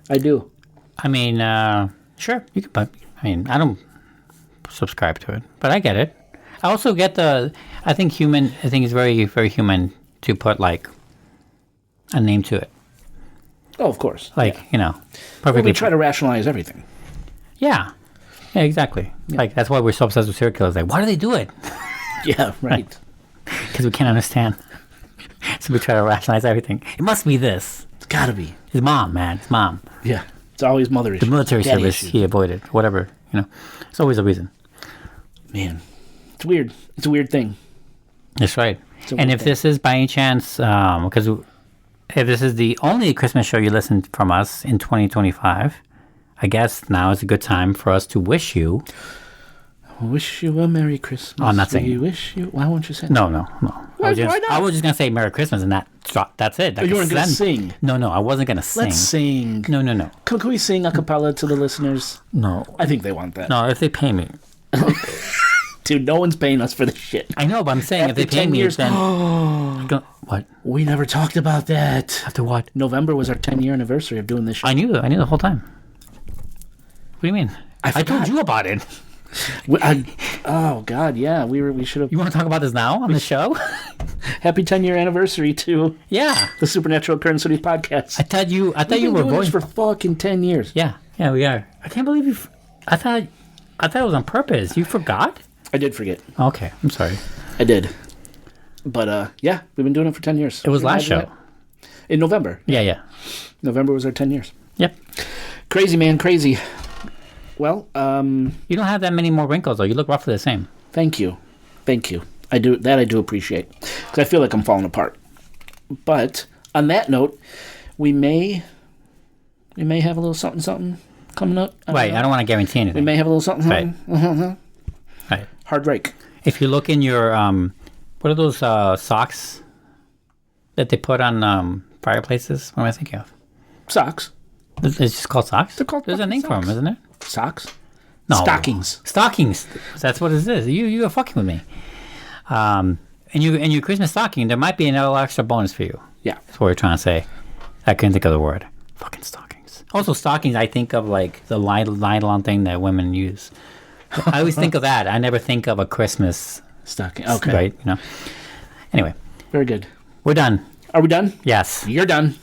C: I do.
D: I mean, sure. You can, but I mean, I don't subscribe to it, but I get it. I also get I think it's very, very human to put like a name to it.
C: Oh, of course.
D: Like,
C: Well,
D: perfectly.
C: we try to rationalize everything.
D: Yeah, exactly. Yeah. Like, that's why we're so obsessed with serial killers. Like, why do they do it?
C: Yeah, right.
D: Because we can't understand. So we try to rationalize everything. It must be this.
C: It's got to be.
D: His mom, man. His mom.
C: Yeah. It's always mother issues.
D: The military
C: Daddy
D: service
C: issues.
D: he avoided. Whatever, It's always a reason.
C: Man, it's weird. It's a weird thing.
D: That's right.
C: a
D: And
C: weird
D: if this is by any chance, because if this is the only Christmas show you listen from us in 2025, I guess now is a good time for us to wish you.
C: I wish you a Merry Christmas.
D: Oh, I'm not saying.
C: We wish you. Why won't you say that?
D: No.
C: Why not?
D: I was just going to say Merry Christmas and that's it.
C: You weren't going to sing.
D: No, I wasn't going to sing.
C: Let's sing.
D: No.
C: Can we sing a cappella to the listeners?
D: No.
C: I think they want that.
D: No, if they pay me.
C: Dude, no one's paying us for this shit.
D: I know, but I'm saying if they pay me, then... What?
C: We never talked about that.
D: After what?
C: November was our 10-year anniversary of doing this shit.
D: I knew the whole time. What do you mean? I told you about it.
C: Oh, God, yeah. We should have...
D: You want to talk about this now on the show?
C: Happy 10-year anniversary to
D: Yeah.
C: the Supernatural Occurrence Studies podcast.
D: I thought you
C: We've been
D: were
C: doing
D: going...
C: this for fucking 10 years.
D: Yeah, we are. I can't believe you... I thought it was on purpose. You forgot?
C: I did forget.
D: Okay, I'm sorry.
C: I did. But, yeah, we've been doing it for 10 years.
D: It was last show.
C: In November.
D: Yeah.
C: November was our 10 years.
D: Yep.
C: Crazy, man, crazy. Well,
D: You don't have that many more wrinkles, though. You look roughly the same.
C: thank you. I do appreciate. Because I feel like I'm falling apart. But, on that note, we may have a little something coming up.
D: I don't want to guarantee anything.
C: We may have a little something.
D: Right.
C: Hard break.
D: If you look in your, what are those socks that they put on fireplaces? What am I thinking of?
C: Socks.
D: It's just called socks?
C: They're called
D: There's a name for them,
C: socks.
D: isn't it?
C: Socks?
D: No.
C: Stockings.
D: Stockings. That's what it is. You are fucking with me. And your Christmas stocking, there might be another extra bonus for you.
C: Yeah.
D: That's what we're trying to say. I couldn't think of the word. Fucking stockings. Also, stockings, I think of like the nylon thing that women use. I always think of that. I never think of a Christmas
C: Stocking. Okay.
D: right? Anyway,
C: Very good.
D: we're done.
C: Are we done?
D: Yes.
C: You're done.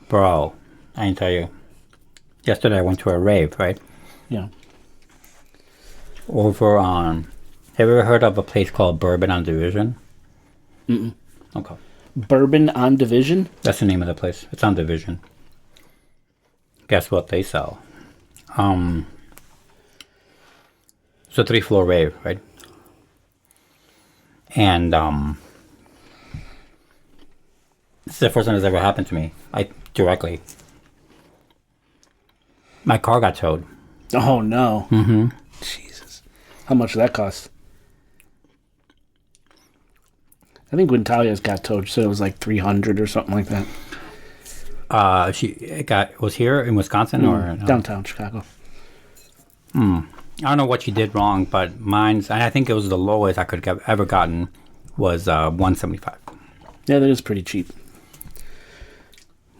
D: Bro, I can tell you. Yesterday I went to a rave, right?
C: Yeah.
D: Over on... Have you ever heard of a place called Bourbon on Division?
C: Mm-mm.
D: Okay.
C: Bourbon on Division?
D: That's the name of the place. It's on Division. Guess what they sell? It's a 3-floor rave, right? And this is the first time it's ever happened to me. Directly. My car got towed.
C: Oh, no.
D: Mm-hmm.
C: Jesus. How much did that cost? I think when Talia's got towed, she said it was like $300 or something like that.
D: Was here in Wisconsin or no?
C: Downtown Chicago.
D: I don't know what she did wrong, but mine's, and I think it was the lowest I could have ever gotten, was $175.
C: Yeah, that is pretty cheap.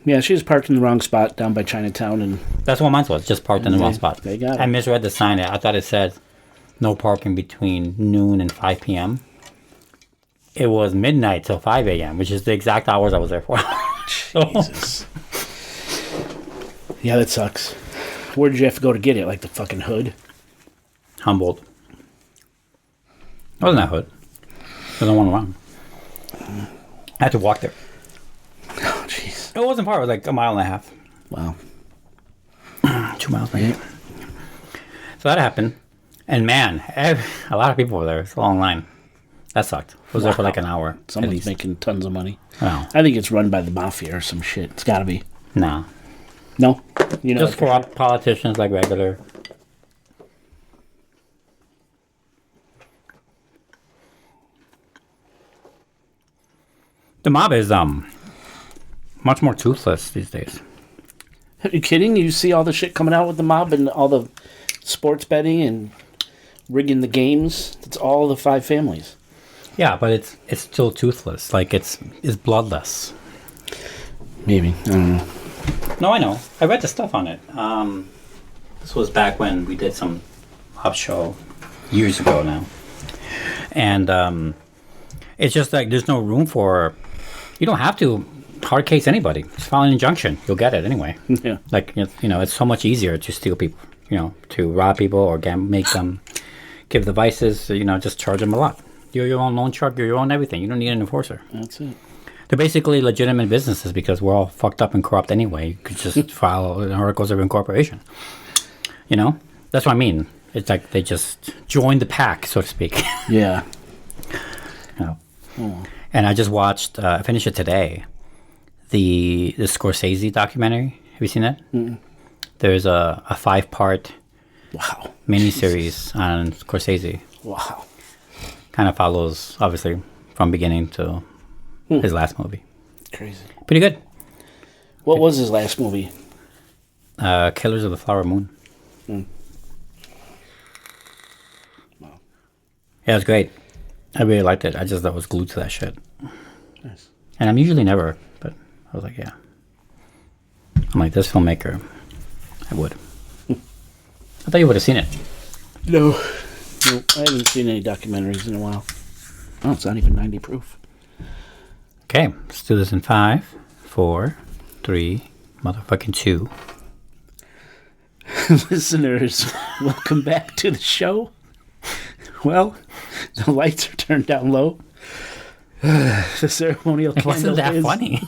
C: Yeah, she was parked in the wrong spot down by Chinatown, and
D: That's what mine was, just parked in the wrong spot.
C: they got it.
D: I misread the sign. I thought it said no parking between noon and 5 p.m. It was midnight till 5 a.m., which is the exact hours I was there for.
C: Jesus. Yeah, that sucks. Where did you have to go to get it? Like the fucking hood?
D: Humboldt. It wasn't that hood. There's no one around. I had to walk there.
C: Oh, jeez.
D: It wasn't far. It was like a mile and a half.
C: Wow.
D: 2 miles, maybe. So that happened. And man, a lot of people were there. It's a long line. That sucked. I was there for like an hour.
C: Someone's making tons of money.
D: Oh.
C: I think it's run by the mafia or some shit. It's got to be.
D: No.
C: No? You know,
D: Just corrupt politicians like regular. The mob is much more toothless these days.
C: Are you kidding? You see all the shit coming out with the mob and all the sports betting and rigging the games? It's all the 5 families.
D: Yeah, but it's still toothless. Like it's bloodless.
C: Maybe. I don't know.
D: No, I know. I read the stuff on it. This was back when we did some mob show years ago now. And it's just like there's no room for... You don't have to hard case anybody. Just file an injunction. You'll get it anyway.
C: Yeah.
D: Like, it's so much easier to steal people, to rob people or make them give the vices, just charge them a lot. You're your own loan shark, you're your own everything. You don't need an enforcer.
C: That's it.
D: They're basically legitimate businesses because we're all fucked up and corrupt anyway. You could just file articles of incorporation. That's what I mean. It's like they just joined the pack, so to speak.
C: Yeah.
D: Oh. And I just watched, I finished it today, the Scorsese documentary. Have you seen that? Mm-mm. There's a 5-part miniseries on Scorsese.
C: Wow.
D: Kind of follows, obviously, from beginning to his last movie.
C: Crazy.
D: Pretty good.
C: What was his last movie?
D: Killers of the Flower Moon.
C: Mm. Wow.
D: Yeah, it was great. I really liked it. I was glued to that shit.
C: Nice.
D: And I'm usually never, but I was like, yeah. I'm like, this filmmaker, I would. I thought you would have seen it.
C: No. Nope. I haven't seen any documentaries in a while. Oh, it's not even 90 proof.
D: Okay, let's do this in 5, 4, 3, motherfucking 2.
C: Listeners, welcome back to the show. Well, the lights are turned down low. The ceremonial
D: It wasn't
C: candle
D: that
C: is
D: funny.